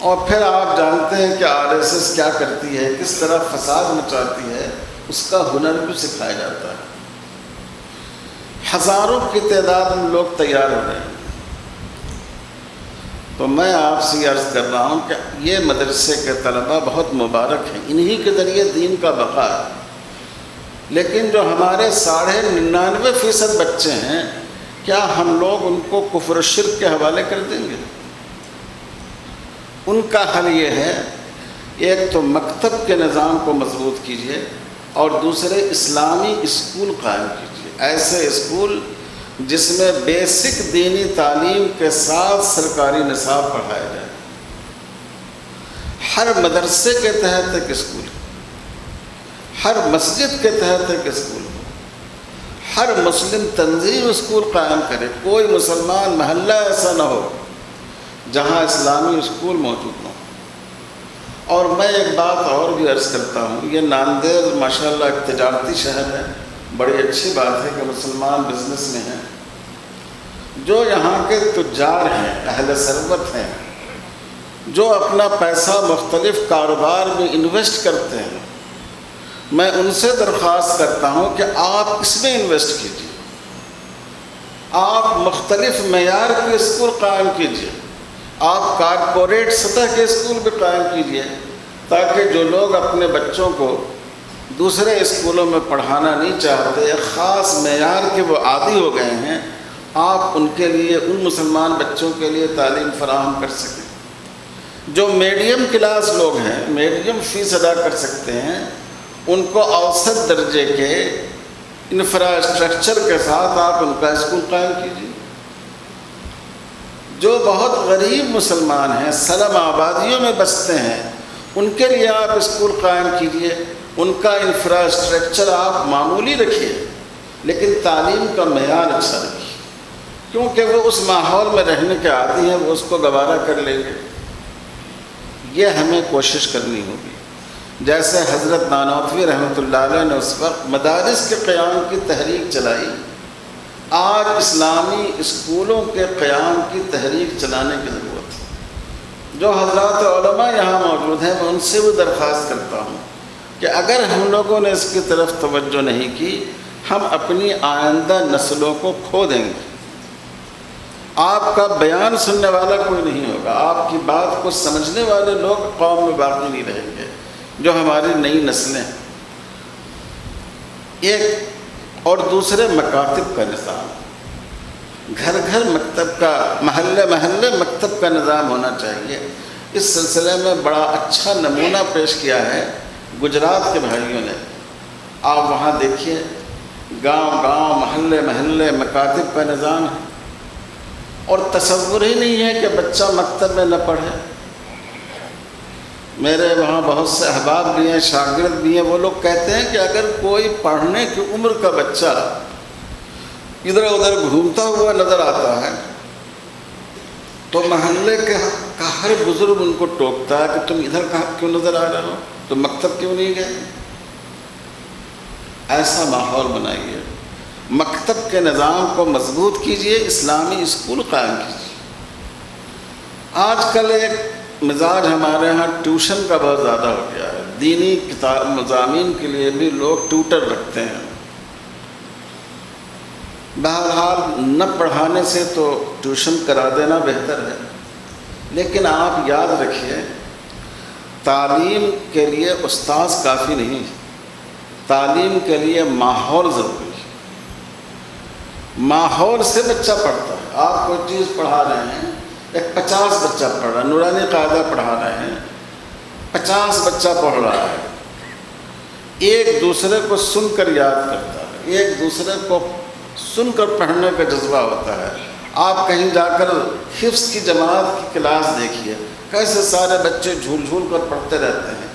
اور پھر آپ جانتے ہیں کہ RSS کیا کرتی ہے، کس طرح فساد مچاتی ہے، اس کا ہنر بھی سکھایا جاتا ہے۔ ہزاروں کی تعداد میں لوگ تیار ہو رہے ہیں۔ تو میں آپ سے عرض کر رہا ہوں کہ یہ مدرسے کے طلباء بہت مبارک ہیں، انہی کے ذریعے دین کا بقا ہے۔ لیکن جو ہمارے 99.5% بچے ہیں، کیا ہم لوگ ان کو کفر و شرک کے حوالے کر دیں گے؟ ان کا حل یہ ہے، ایک تو مکتب کے نظام کو مضبوط کیجیے، اور دوسرے اسلامی اسکول قائم کیجیے، ایسے اسکول جس میں بیسک دینی تعلیم کے ساتھ سرکاری نصاب پڑھایا جائے۔ ہر مدرسے کے تحت ایک اسکول، ہر مسجد کے تحت ایک اسکول، ہر مسلم تنظیم اسکول قائم کرے۔ کوئی مسلمان محلہ ایسا نہ ہو جہاں اسلامی اسکول موجود نہ ہو۔ اور میں ایک بات اور بھی عرض کرتا ہوں، یہ ناندیڑ ماشاءاللہ ایک تجارتی شہر ہے، بڑی اچھی بات ہے کہ مسلمان بزنس میں ہیں۔ جو یہاں کے تجار ہیں، اہل ثروت ہیں، جو اپنا پیسہ مختلف کاروبار میں انویسٹ کرتے ہیں، میں ان سے درخواست کرتا ہوں کہ آپ اس میں انویسٹ کیجیے، آپ مختلف معیار کے اسکول قائم کیجیے، آپ کارپوریٹ سطح کے اسکول بھی قائم کیجیے، تاکہ جو لوگ اپنے بچوں کو دوسرے اسکولوں میں پڑھانا نہیں چاہتے، ایک خاص معیار کے وہ عادی ہو گئے ہیں، آپ ان کے لیے، ان مسلمان بچوں کے لیے تعلیم فراہم کر سکیں۔ جو میڈیم کلاس لوگ ہیں، میڈیم فیس ادا کر سکتے ہیں، ان کو اوسط درجے کے انفراسٹرکچر کے ساتھ آپ ان کا اسکول قائم کیجیے۔ جو بہت غریب مسلمان ہیں، سلم آبادیوں میں بستے ہیں، ان کے لیے آپ اسکول قائم کیجیے، ان کا انفراسٹرکچر آپ معمولی رکھیے، لیکن تعلیم کا معیار اچھا رکھیے، کیونکہ وہ اس ماحول میں رہنے کے عادی ہیں، وہ اس کو گوارا کر لیں گے۔ یہ ہمیں کوشش کرنی ہوگی۔ جیسے حضرت نانوتوی رحمۃ اللہ علیہ نے اس وقت مدارس کے قیام کی تحریک چلائی، آج اسلامی اسکولوں کے قیام کی تحریک چلانے کی ضرورت ہے۔ جو حضرات علماء یہاں موجود ہیں، میں ان سے بھی درخواست کرتا ہوں کہ اگر ہم لوگوں نے اس کی طرف توجہ نہیں کی، ہم اپنی آئندہ نسلوں کو کھو دیں گے۔ آپ کا بیان سننے والا کوئی نہیں ہوگا، آپ کی بات کو سمجھنے والے لوگ قوم میں باقی نہیں رہیں گے، جو ہماری نئی نسلیں ہیں۔ ایک اور دوسرے مکاتب کا نظام، گھر گھر مکتب کا، محلے محلے مکتب کا نظام ہونا چاہیے۔ اس سلسلے میں بڑا اچھا نمونہ پیش کیا ہے گجرات کے بھائیوں نے۔ آپ وہاں دیکھیے، گاؤں گاؤں، محلے محلے مکاتب کا نظام ہے، اور تصور ہی نہیں ہے کہ بچہ مکتب میں نہ پڑھے۔ میرے وہاں بہت سے احباب بھی ہیں، شاگرد بھی ہیں، وہ لوگ کہتے ہیں کہ اگر کوئی پڑھنے کی عمر کا بچہ ادھر ادھر گھومتا ہوا نظر آتا ہے تو محلے کا ہر بزرگ ان کو ٹوکتا ہے کہ تم ادھر کہاں کیوں نظر آ رہے ہو، تم مکتب کیوں نہیں گئے؟ ایسا ماحول بنائیے، مکتب کے نظام کو مضبوط کیجیے، اسلامی اسکول قائم کیجیے۔ آج کل ایک مزاج ہمارے ہاں ٹیوشن کا بہت زیادہ ہو گیا ہے، دینی کتاب مضامین کے لیے بھی لوگ ٹیوٹر رکھتے ہیں۔ بہرحال نہ پڑھانے سے تو ٹیوشن کرا دینا بہتر ہے، لیکن آپ یاد رکھیے تعلیم کے لیے استاذ کافی نہیں، تعلیم کے لیے ماحول ضروری ہے۔ ماحول سے بچہ پڑھتا ہے۔ آپ کوئی چیز پڑھا رہے ہیں، ایک 50 بچہ پڑھ رہا ہے، نورانی قاعدہ پڑھا رہے ہیں، 50 بچہ پڑھ رہا ہے، ایک دوسرے کو سن کر یاد کرتا ہے، ایک دوسرے کو سن کر پڑھنے کا جذبہ ہوتا ہے۔ آپ کہیں جا کر حفظ کی جماعت کی کلاس دیکھیے، کیسے سارے بچے جھول جھول کر پڑھتے رہتے ہیں،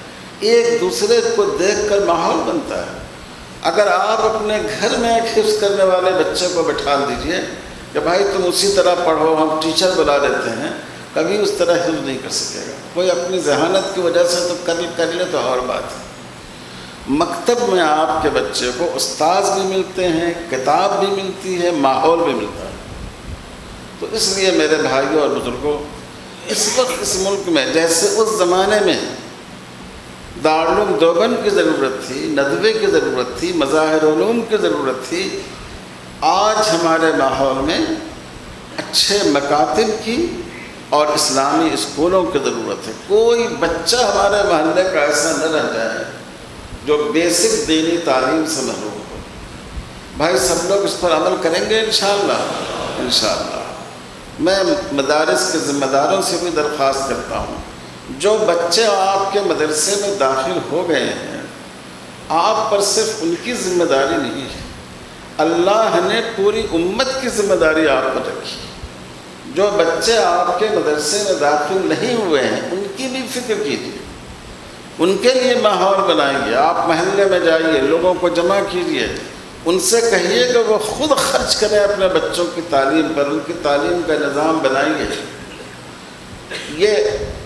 ایک دوسرے کو دیکھ کر ماحول بنتا ہے۔ اگر آپ اپنے گھر میں ایک حفظ کرنے والے بچے کو بٹھا دیجئے کہ بھائی تم اسی طرح پڑھو، ہم ٹیچر بلا دیتے ہیں، کبھی اس طرح حفظ نہیں کر سکے گا۔ کوئی اپنی ذہانت کی وجہ سے تو کر لے تو اور بات ہے۔ مکتب میں آپ کے بچے کو استاذ بھی ملتے ہیں، کتاب بھی ملتی ہے، ماحول بھی ملتا ہے۔ تو اس لیے میرے بھائیوں اور بزرگوں، اس وقت اس ملک میں جیسے اس زمانے میں دارالعلوم دیوبند کی ضرورت تھی، ندوے کی ضرورت تھی، مظاہر علوم کی ضرورت تھی، آج ہمارے ماحول میں اچھے مکاتب کی اور اسلامی اسکولوں کی ضرورت ہے۔ کوئی بچہ ہمارے محلے کا ایسا نہ رہ جائے جو بیسک دینی تعلیم سے محروم ہو۔ بھائی سب لوگ اس پر عمل کریں گے انشاءاللہ؟ انشاءاللہ۔ میں مدارس کے ذمہ داروں سے بھی درخواست کرتا ہوں، جو بچے آپ کے مدرسے میں داخل ہو گئے ہیں، آپ پر صرف ان کی ذمہ داری نہیں ہے، اللہ نے پوری امت کی ذمہ داری آپ پر رکھی۔ جو بچے آپ کے مدرسے میں داخل نہیں ہوئے ہیں ان کی بھی فکر کیجیے، ان کے لیے ماحول بنائیے۔ آپ محلے میں جائیے، لوگوں کو جمع کیجیے، ان سے کہیے کہ وہ خود خرچ کریں اپنے بچوں کی تعلیم پر، ان کی تعلیم کا نظام بنائیے۔ یہ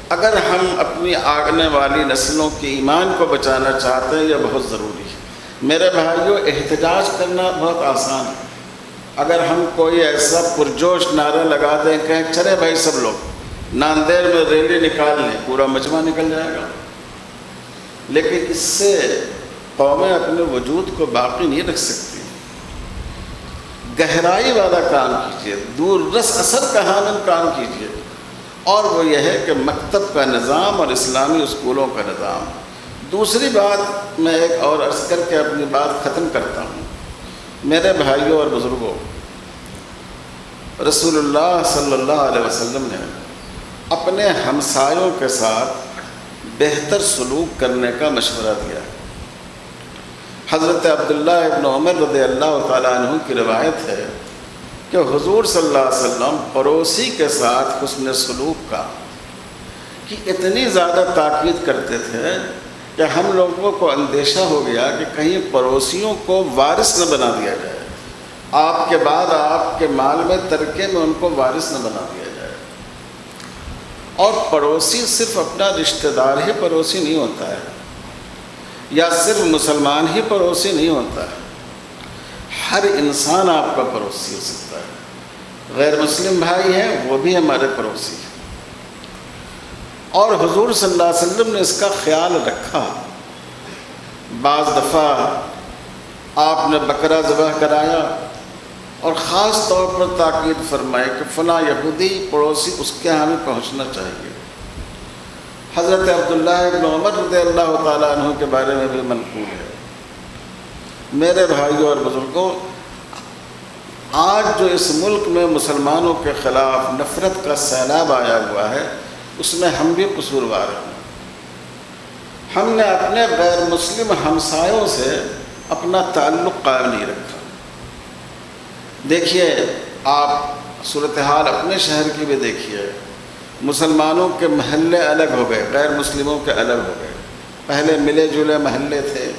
اگر ہم اپنی آگنے والی نسلوں کے ایمان کو بچانا چاہتے ہیں، یہ بہت ضروری ہے۔ میرے بھائیوں، احتجاج کرنا بہت آسان ہے۔ اگر ہم کوئی ایسا پرجوش نعرہ لگا دیں، کہیں چلے بھائی سب لوگ ناندیڑ میں ریلی نکال لیں، پورا مجمع نکل جائے گا، لیکن اس سے قومیں اپنے وجود کو باقی نہیں رکھ سکتی۔ گہرائی والا کام کیجیے، دور رس اثر کا حامل کام کیجیے، اور وہ یہ ہے کہ مکتب کا نظام اور اسلامی اسکولوں کا نظام۔ دوسری بات میں ایک اور عرض کر کے اپنی بات ختم کرتا ہوں۔ میرے بھائیوں اور بزرگوں، رسول اللہ صلی اللہ علیہ وسلم نے اپنے ہمسایوں کے ساتھ بہتر سلوک کرنے کا مشورہ دیا۔ حضرت عبداللہ ابن عمر رضی اللہ تعالیٰ عنہ کی روایت ہے کہ حضور صلی اللہ علیہ وسلم پڑوسی کے ساتھ حسن سلوک کا کی اتنی زیادہ تاکید کرتے تھے کہ ہم لوگوں کو اندیشہ ہو گیا کہ کہیں پڑوسیوں کو وارث نہ بنا دیا جائے، آپ کے بعد آپ کے مال میں ترکے میں ان کو وارث نہ بنا دیا جائے۔ اور پڑوسی صرف اپنا رشتہ دار ہی پڑوسی نہیں ہوتا ہے، یا صرف مسلمان ہی پڑوسی نہیں ہوتا ہے، ہر انسان آپ کا پڑوسی ہو سکتا ہے۔ غیر مسلم بھائی ہیں، وہ بھی ہمارے پڑوسی ہیں، اور حضور صلی اللہ علیہ وسلم نے اس کا خیال رکھا۔ بعض دفعہ آپ نے بکرا ذبح کرایا اور خاص طور پر تاکید فرمائی کہ فلاں یہودی پڑوسی اس کے ہاں بھی پہنچنا چاہیے۔ حضرت عبداللہ ابن عمر رضی اللہ تعالیٰ عنہ کے بارے میں بھی منقول ہے۔ میرے بھائیوں اور بزرگوں، آج جو اس ملک میں مسلمانوں کے خلاف نفرت کا سیلاب آیا ہوا ہے، اس میں ہم بھی قصوروار ہیں۔ ہم نے اپنے غیر مسلم ہمسایوں سے اپنا تعلق قائم نہیں رکھا۔ دیکھیے، آپ صورتحال اپنے شہر کی بھی دیکھیے، مسلمانوں کے محلے الگ ہو گئے، غیر مسلموں کے الگ ہو گئے۔ پہلے ملے جلے محلے تھے،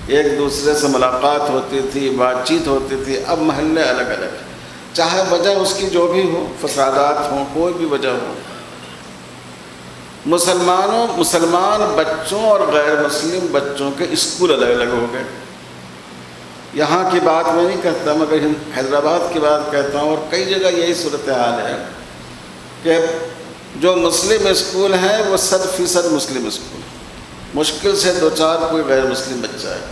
ایک دوسرے سے ملاقات ہوتی تھی، بات چیت ہوتی تھی۔ اب محلے الگ الگ ہیں، چاہے وجہ اس کی جو بھی ہو، فسادات ہوں، کوئی بھی وجہ ہو۔ مسلمان بچوں اور غیر مسلم بچوں کے اسکول الگ الگ ہو گئے۔ یہاں کی بات میں نہیں کہتا، مگر حیدرآباد کی بات کہتا ہوں، اور کئی جگہ یہی صورتحال ہے کہ جو مسلم اسکول ہیں وہ 100% مسلم اسکول، مشکل سے 2-4 کوئی غیر مسلم بچہ ہے۔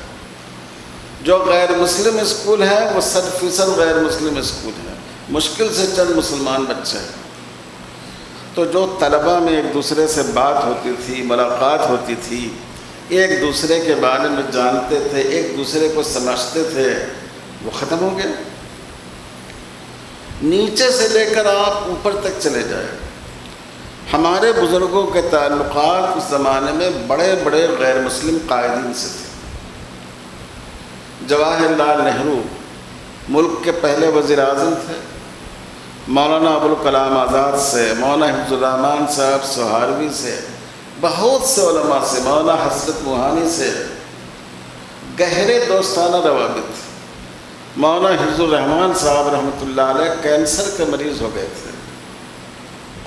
جو غیر مسلم اسکول ہے وہ 100% غیر مسلم اسکول ہے، مشکل سے چند مسلمان بچے ہیں۔ تو جو طلبہ میں ایک دوسرے سے بات ہوتی تھی، ملاقات ہوتی تھی، ایک دوسرے کے بارے میں جانتے تھے، ایک دوسرے کو سمجھتے تھے، وہ ختم ہو گیا۔ نیچے سے لے کر آپ اوپر تک چلے جائیں، ہمارے بزرگوں کے تعلقات اس زمانے میں بڑے بڑے غیر مسلم قائدین سے تھے۔ جواہر لال نہرو ملک کے پہلے وزیر اعظم تھے، مولانا ابوالکلام آزاد سے، مولانا حفظ الرحمن صاحب سہاروی سے، بہت سے علماء سے، مولانا حسرت موہانی سے گہرے دوستانہ روابط۔ مولانا حفظ الرحمن صاحب رحمۃ اللہ علیہ کینسر کے مریض ہو گئے تھے،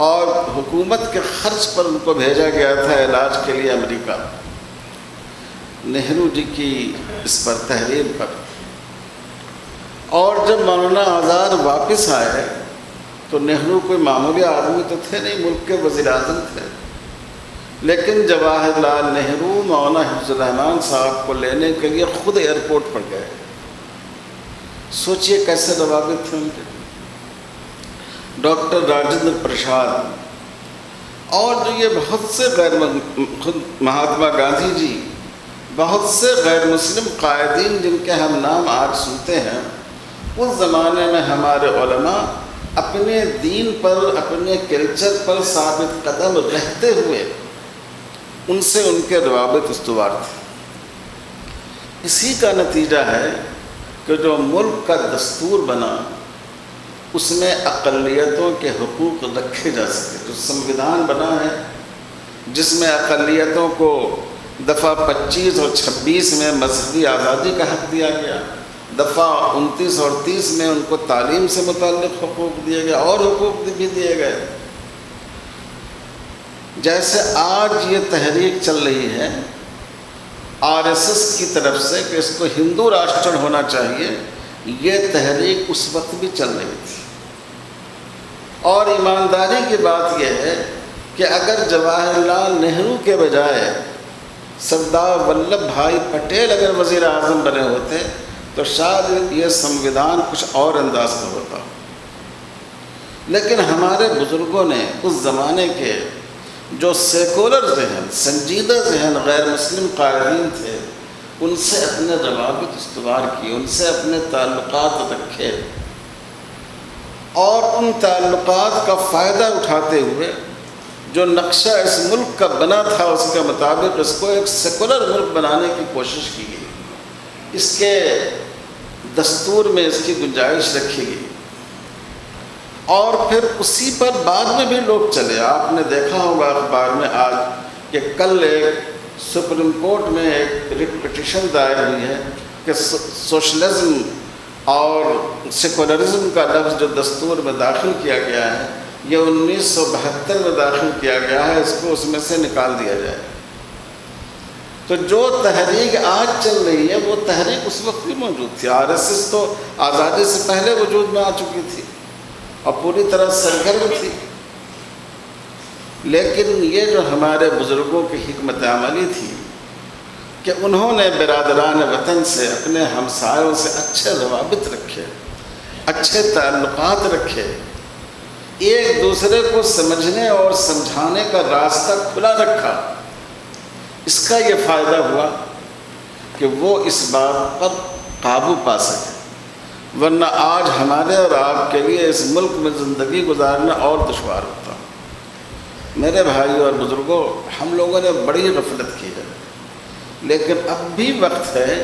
اور حکومت کے خرچ پر ان کو بھیجا گیا تھا علاج کے لیے امریکہ۔ نہرو جی کی اس پر تحریر پر، اور جب مولانا آزاد واپس آئے تو نہرو کوئی معمولی آدمی تو تھے نہیں، ملک کے وزیر اعظم تھے، لیکن جواہر لال نہرو مولانا حفظ الرحمن صاحب کو لینے کے لیے خود ایئرپورٹ پر گئے۔ سوچئے کیسے روابط تھے ان کے۔ ڈاکٹر راجندر پرساد اور جو یہ بہت سے خود مہاتما گاندھی جی، بہت سے غیر مسلم قائدین جن کے ہم نام آج سنتے ہیں، اس زمانے میں ہمارے علماء اپنے دین پر، اپنے کلچر پر ثابت قدم رہتے ہوئے ان سے ان کے روابط استوار تھے۔ اسی کا نتیجہ ہے کہ جو ملک کا دستور بنا اس میں اقلیتوں کے حقوق رکھے جا سکے۔ جو سمویدھان بنا ہے جس میں اقلیتوں کو دفعہ 25 اور 26 میں مذہبی آزادی کا حق دیا گیا، دفعہ 29 اور 30 میں ان کو تعلیم سے متعلق حقوق دیے گئے، اور حقوق بھی دیے گئے۔ جیسے آج یہ تحریک چل رہی ہے RSS کی طرف سے کہ اس کو ہندو راشٹر ہونا چاہیے، یہ تحریک اس وقت بھی چل رہی تھی۔ اور ایمانداری کی بات یہ ہے کہ اگر جواہر لال نہرو کے بجائے سردار ولبھ بھائی پٹیل اگر وزیر اعظم بنے ہوتے تو شاید یہ سمویدھان کچھ اور انداز کا ہوتا۔ لیکن ہمارے بزرگوں نے اس زمانے کے جو سیکولر ذہن، سنجیدہ ذہن غیر مسلم قائدین تھے، ان سے اپنے روابط استوار کیے، ان سے اپنے تعلقات رکھے، اور ان تعلقات کا فائدہ اٹھاتے ہوئے جو نقشہ اس ملک کا بنا تھا اس کے مطابق اس کو ایک سیکولر ملک بنانے کی کوشش کی گئی، اس کے دستور میں اس کی گنجائش رکھی گئی، اور پھر اسی پر بعد میں بھی لوگ چلے۔ آپ نے دیکھا ہوگا اخبار میں آج کہ کل ایک سپریم کورٹ میں ایک ریٹ پٹیشن دائر ہوئی ہے کہ سوشلزم اور سیکولرزم کا لفظ جو دستور میں داخل کیا گیا ہے یہ 1972 میں داخل کیا گیا ہے، اس کو اس میں سے نکال دیا جائے۔ تو جو تحریک آج چل رہی ہے وہ تحریک اس وقت بھی موجود تھی۔ RSS تو آزادی سے پہلے وجود میں آ چکی تھی اور پوری طرح سرگرم تھی، لیکن یہ جو ہمارے بزرگوں کی حکمت عملی تھی کہ انہوں نے برادران وطن سے، اپنے ہمسایوں سے اچھے روابط رکھے، اچھے تعلقات رکھے، ایک دوسرے کو سمجھنے اور سمجھانے کا راستہ کھلا رکھا، اس کا یہ فائدہ ہوا کہ وہ اس بات پر قابو پا سکے، ورنہ آج ہمارے اور آپ کے لیے اس ملک میں زندگی گزارنا اور دشوار ہوتا۔ میرے بھائیوں اور بزرگوں، ہم لوگوں نے بڑی غفلت کی ہے، لیکن اب بھی وقت ہے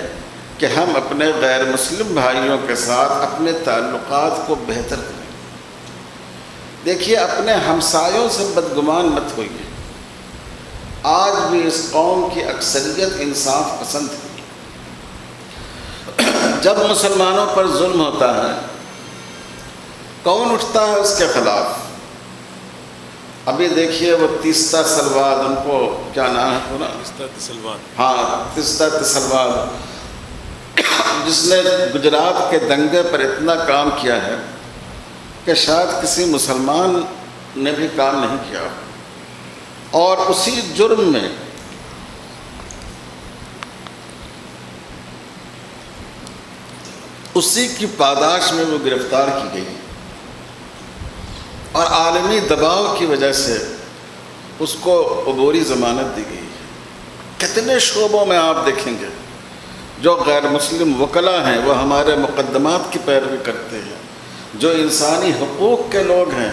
کہ ہم اپنے غیر مسلم بھائیوں کے ساتھ اپنے تعلقات کو بہتر کریں۔ دیکھیے، اپنے ہمسایوں سے بدگمان مت ہوئیے۔ آج بھی اس قوم کی اکثریت انصاف پسند ہے، جب مسلمانوں پر ظلم ہوتا ہے کون اٹھتا ہے اس کے خلاف؟ ابھی دیکھیے وہ تیستا سلوان، ان کو کیا نام ہے پورا؟ تیستا تسلوان. ہاں، تیستا تسلوان، جس نے گجرات کے دنگے پر اتنا کام کیا ہے کہ شاید کسی مسلمان نے بھی کام نہیں کیا، اور اسی جرم میں اسی کی پاداش میں وہ گرفتار کی گئی، اور عالمی دباؤ کی وجہ سے اس کو عبوری ضمانت دی گئی. کتنے شعبوں میں آپ دیکھیں گے جو غیر مسلم وکلاء ہیں وہ ہمارے مقدمات کی پیروی کرتے ہیں، جو انسانی حقوق کے لوگ ہیں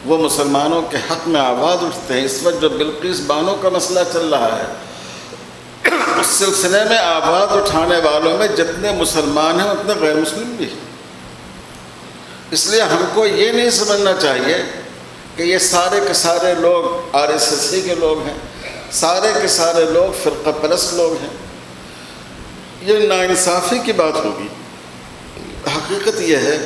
وہ مسلمانوں کے حق میں آواز اٹھتے ہیں. اس وقت جو بلقیس بانو کا مسئلہ چل رہا ہے، اس سلسلے میں آواز اٹھانے والوں میں جتنے مسلمان ہیں اتنے غیر مسلم بھی ہیں. اس لیے ہم کو یہ نہیں سمجھنا چاہیے کہ یہ سارے کے سارے لوگ RSS کے لوگ ہیں، سارے کے سارے لوگ فرقہ پرست لوگ ہیں. یہ ناانصافی کی بات ہوگی. حقیقت یہ ہے،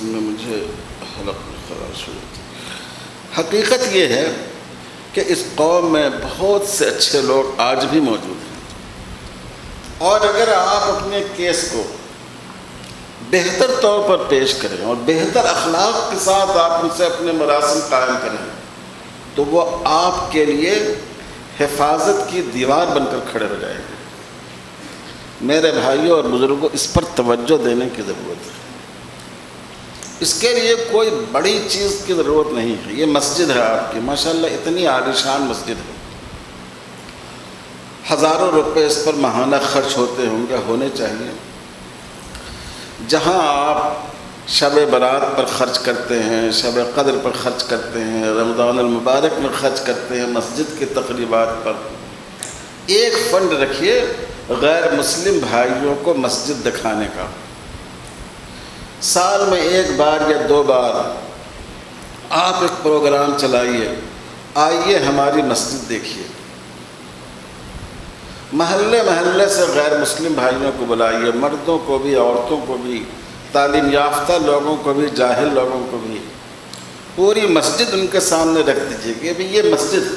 مجھے حلق میں خراش ہوئی، حقیقت یہ ہے کہ اس قوم میں بہت سے اچھے لوگ آج بھی موجود ہیں، اور اگر آپ اپنے کیس کو بہتر طور پر پیش کریں اور بہتر اخلاق کے ساتھ آپ ان سے اپنے مراسم قائم کریں تو وہ آپ کے لیے حفاظت کی دیوار بن کر کھڑے ہو جائیں گے. میرے بھائیوں اور بزرگوں، اس پر توجہ دینے کی ضرورت ہے. اس کے لیے کوئی بڑی چیز کی ضرورت نہیں ہے. یہ مسجد ہے آپ کی، ماشاءاللہ اتنی عالیشان مسجد ہے، ہزاروں روپے اس پر ماہانہ خرچ ہوتے ہوں گے، ہونے چاہیے. جہاں آپ شب برات پر خرچ کرتے ہیں، شب قدر پر خرچ کرتے ہیں، رمضان المبارک میں خرچ کرتے ہیں، مسجد کی تقریبات پر ایک فنڈ رکھیے غیر مسلم بھائیوں کو مسجد دکھانے کا. سال میں 1 بار یا 2 بار آپ ایک پروگرام چلائیے، آئیے ہماری مسجد دیکھیے. محلے محلے سے غیر مسلم بھائیوں کو بلائیے، مردوں کو بھی، عورتوں کو بھی، تعلیم یافتہ لوگوں کو بھی، جاہل لوگوں کو بھی. پوری مسجد ان کے سامنے رکھ دیجیے کہ بھی یہ مسجد،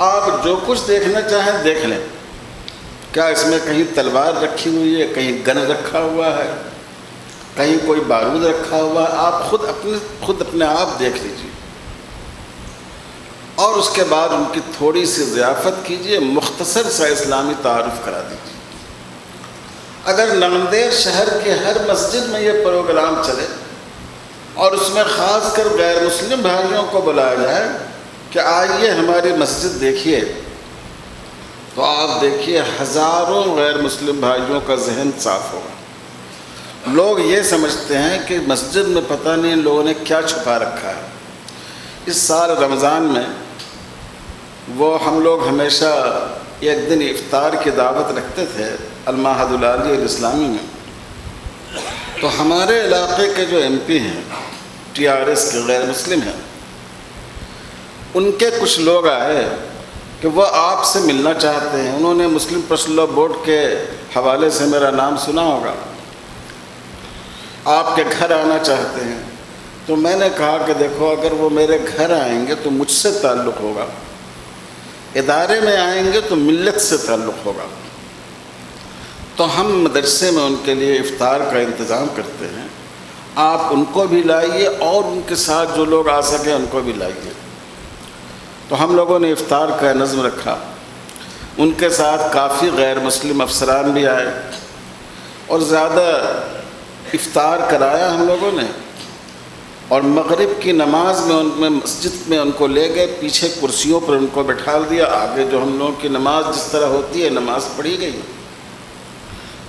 آپ جو کچھ دیکھنا چاہیں دیکھ لیں. کیا اس میں کہیں تلوار رکھی ہوئی ہے، کہیں گن رکھا ہوا ہے، کہیں کوئی بارود رکھا ہوا ہے؟ آپ خود اپنے آپ دیکھ لیجیے، اور اس کے بعد ان کی تھوڑی سی ضیافت کیجیے، مختصر سا اسلامی تعارف کرا دیجیے. اگر ناندیڑ شہر کے ہر مسجد میں یہ پروگرام چلے اور اس میں خاص کر غیر مسلم بھائیوں کو بلایا جائے کہ آئیے ہماری مسجد دیکھیے، تو آپ دیکھیے ہزاروں غیر مسلم بھائیوں کا ذہن صاف ہوگا. لوگ یہ سمجھتے ہیں کہ مسجد میں پتہ نہیں ان لوگوں نے کیا چھپا رکھا ہے. اس سال رمضان میں وہ ہم لوگ ہمیشہ ایک دن افطار کی دعوت رکھتے تھے المعہد العالی الاسلامی میں. تو ہمارے علاقے کے جو MP ہیں TRS کے غیر مسلم ہیں، ان کے کچھ لوگ آئے کہ وہ آپ سے ملنا چاہتے ہیں. انہوں نے مسلم پرسنل لاء بورڈ کے حوالے سے میرا نام سنا ہوگا، آپ کے گھر آنا چاہتے ہیں. تو میں نے کہا کہ دیکھو، اگر وہ میرے گھر آئیں گے تو مجھ سے تعلق ہوگا، ادارے میں آئیں گے تو ملت سے تعلق ہوگا. تو ہم مدرسے میں ان کے لیے افطار کا انتظام کرتے ہیں، آپ ان کو بھی لائیے اور ان کے ساتھ جو لوگ آ سکیں ان کو بھی لائیے. تو ہم لوگوں نے افطار کا نظم رکھا، ان کے ساتھ کافی غیر مسلم افسران بھی آئے اور زیادہ افطار کرایا ہم لوگوں نے. اور مغرب کی نماز میں ان میں مسجد میں ان کو لے گئے، پیچھے کرسیوں پر ان کو بٹھا دیا، آگے جو ہم لوگوں کی نماز جس طرح ہوتی ہے نماز پڑھی گئی.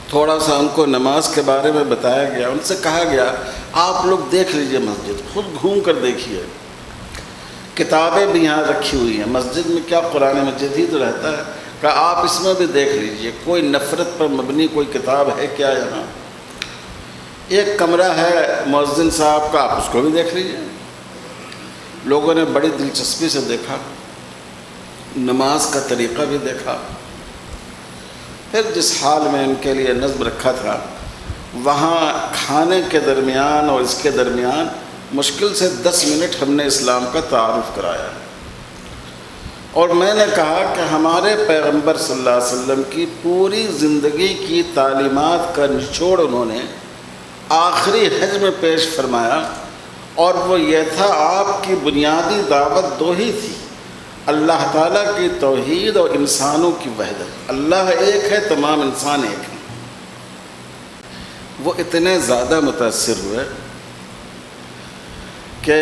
تھوڑا سا ان کو نماز کے بارے میں بتایا گیا، ان سے کہا گیا آپ لوگ دیکھ لیجئے مسجد، خود گھوم کر دیکھیے، کتابیں بھی یہاں رکھی ہوئی ہیں. مسجد میں کیا قرآن مجید ہی تو رہتا ہے، کہ آپ اس میں بھی دیکھ لیجئے کوئی نفرت پر مبنی کوئی کتاب ہے کیا یہاں. ایک کمرہ ہے مؤذن صاحب کا، آپ اس کو بھی دیکھ لیجئے. لوگوں نے بڑی دلچسپی سے دیکھا، نماز کا طریقہ بھی دیکھا. پھر جس حال میں ان کے لیے نظم رکھا تھا وہاں کھانے کے درمیان اور اس کے درمیان مشکل سے 10 منٹ ہم نے اسلام کا تعارف کرایا، اور میں نے کہا کہ ہمارے پیغمبر صلی اللہ علیہ وسلم کی پوری زندگی کی تعلیمات کا نچوڑ انہوں نے آخری حج میں پیش فرمایا، اور وہ یہ تھا آپ کی بنیادی دعوت دو ہی تھی، اللہ تعالیٰ کی توحید اور انسانوں کی وحدت۔ اللہ ایک ہے، تمام انسان ایک ہیں۔ وہ اتنے زیادہ متاثر ہوئے کہ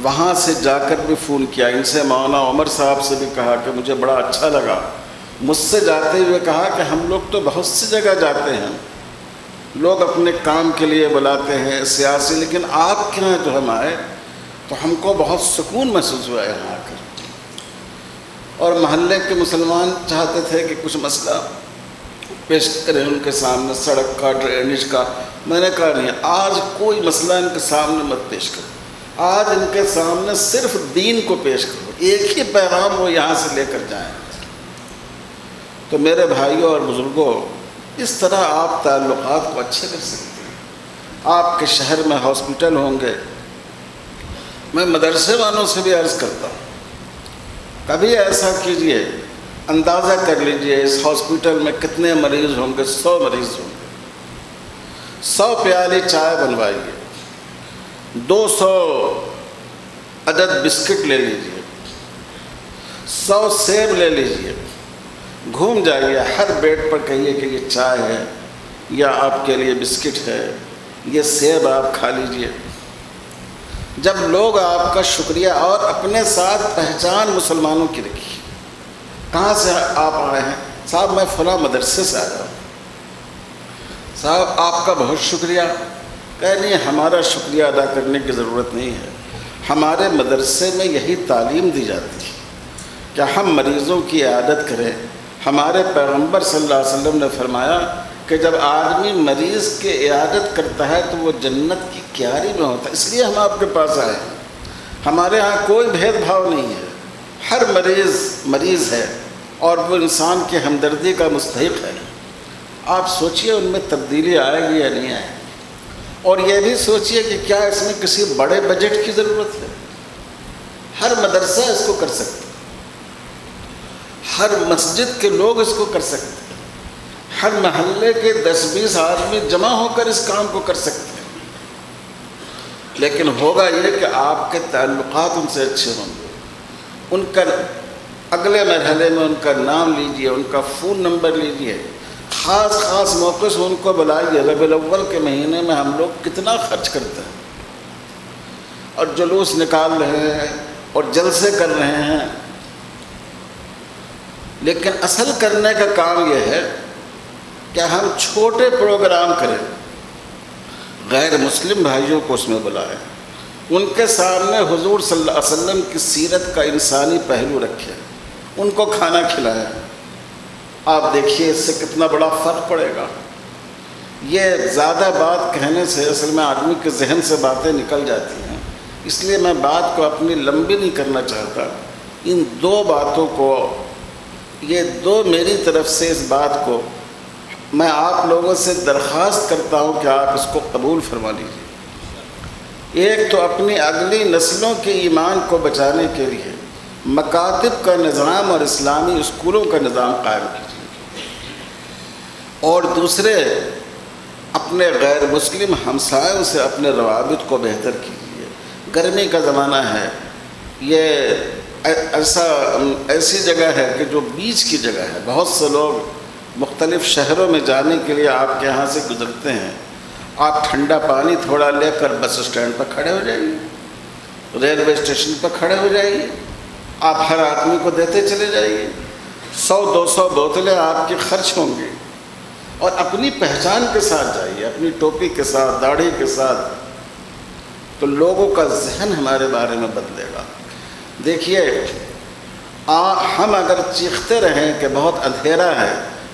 وہاں سے جا کر بھی فون کیا، ان سے مولانا عمر صاحب سے بھی کہا کہ مجھے بڑا اچھا لگا، مجھ سے جاتے ہوئے کہا کہ ہم لوگ تو بہت سی جگہ جاتے ہیں، لوگ اپنے کام کے لیے بلاتے ہیں سیاسی، لیکن آپ کے یہاں جو ہم آئے تو ہم کو بہت سکون محسوس ہوا یہاں آ کر۔ اور محلے کے مسلمان چاہتے تھے کہ کچھ مسئلہ پیش کریں ان کے سامنے، سڑک کا، ڈرینیج کا۔ میں نے کہا نہیں، آج کوئی مسئلہ ان کے سامنے مت پیش کرو، آج ان کے سامنے صرف دین کو پیش کرو، ایک ہی پیغام وہ یہاں سے لے کر جائیں۔ تو میرے بھائیوں اور بزرگوں، اس طرح آپ تعلقات کو اچھے کر سکتے ہیں۔ آپ کے شہر میں ہاسپٹل ہوں گے، میں مدرسے والوں سے بھی عرض کرتا ہوں، کبھی ایسا کیجئے، اندازہ کر لیجئے اس ہاسپٹل میں کتنے مریض ہوں گے، 100 مریض ہوں گے، 100 پیالی چائے بنوائیے، 200 عدد بسکٹ لے لیجئے، 100 سیب لے لیجئے، گھوم جائیے، ہر بیڈ پر کہیے کہ یہ چائے ہے، یا آپ کے لیے بسکٹ ہے، یہ سیب آپ کھا لیجئے۔ جب لوگ آپ کا شکریہ، اور اپنے ساتھ پہچان مسلمانوں کی رکھی، کہاں سے آپ آئے ہیں؟ صاحب میں فلاں مدرسے سے آیا ہوں۔ صاحب آپ کا بہت شکریہ۔ کہہ نہیں، ہمارا شکریہ ادا کرنے کی ضرورت نہیں ہے، ہمارے مدرسے میں یہی تعلیم دی جاتی ہے کہ ہم مریضوں کی عیادت کریں۔ ہمارے پیغمبر صلی اللہ علیہ وسلم نے فرمایا کہ جب آدمی مریض کی عیادت کرتا ہے تو وہ جنت کی کیاری میں ہوتا ہے، اس لیے ہم آپ کے پاس آئے ہیں۔ ہمارے ہاں کوئی بھید بھاؤ نہیں ہے، ہر مریض مریض ہے اور وہ انسان کی ہمدردی کا مستحق ہے۔ آپ سوچئے ان میں تبدیلی آئے گی یا نہیں آئے گی، اور یہ بھی سوچئے کہ کیا اس میں کسی بڑے بجٹ کی ضرورت ہے؟ ہر مدرسہ اس کو کر سکتا ہے، ہر مسجد کے لوگ اس کو کر سکتے ہیں، ہر محلے کے 10-20 آدمی جمع ہو کر اس کام کو کر سکتے ہیں، لیکن ہوگا یہ کہ آپ کے تعلقات ان سے اچھے ہوں گے۔ ان کا اگلے مرحلے میں ان کا نام لیجئے، ان کا فون نمبر لیجئے، خاص موقع سے ان کو بلائیے۔ ربیع الاول کے مہینے میں ہم لوگ کتنا خرچ کرتے ہیں، اور جلوس نکال رہے ہیں اور جلسے کر رہے ہیں، لیکن اصل کرنے کا کام یہ ہے کہ ہم چھوٹے پروگرام کریں، غیر مسلم بھائیوں کو اس میں بلائیں، ان کے سامنے حضور صلی اللہ علیہ وسلم کی سیرت کا انسانی پہلو رکھیں، ان کو کھانا کھلائیں۔ آپ دیکھیے اس سے کتنا بڑا فرق پڑے گا۔ یہ زیادہ بات کہنے سے اصل میں آدمی کے ذہن سے باتیں نکل جاتی ہیں، اس لیے میں بات کو اپنی لمبی نہیں کرنا چاہتا۔ ان دو باتوں کو، یہ دو میری طرف سے اس بات کو میں آپ لوگوں سے درخواست کرتا ہوں کہ آپ اس کو قبول فرما لیجیے۔ ایک تو اپنی اگلی نسلوں کے ایمان کو بچانے کے لیے مکاتب کا نظام اور اسلامی اسکولوں کا نظام قائم کیجیے، اور دوسرے اپنے غیر مسلم ہمسایوں سے اپنے روابط کو بہتر کیجیے۔ گرمی کا زمانہ ہے، یہ ایسی جگہ ہے کہ جو بیچ کی جگہ ہے، بہت سے لوگ مختلف شہروں میں جانے کے لیے آپ کے یہاں سے گزرتے ہیں۔ آپ ٹھنڈا پانی تھوڑا لے کر بس اسٹینڈ پر کھڑے ہو جائیے، ریلوے اسٹیشن پر کھڑے ہو جائیے، آپ ہر آدمی کو دیتے چلے جائیے، 100-200 بوتلیں آپ کی خرچ ہوں گی، اور اپنی پہچان کے ساتھ جائیے، اپنی ٹوپی کے ساتھ، داڑھی کے ساتھ، تو لوگوں کا ذہن ہمارے بارے میں بدلے گا۔ دیکھیے، ہم اگر چیختے رہیں کہ بہت اندھیرا ہے،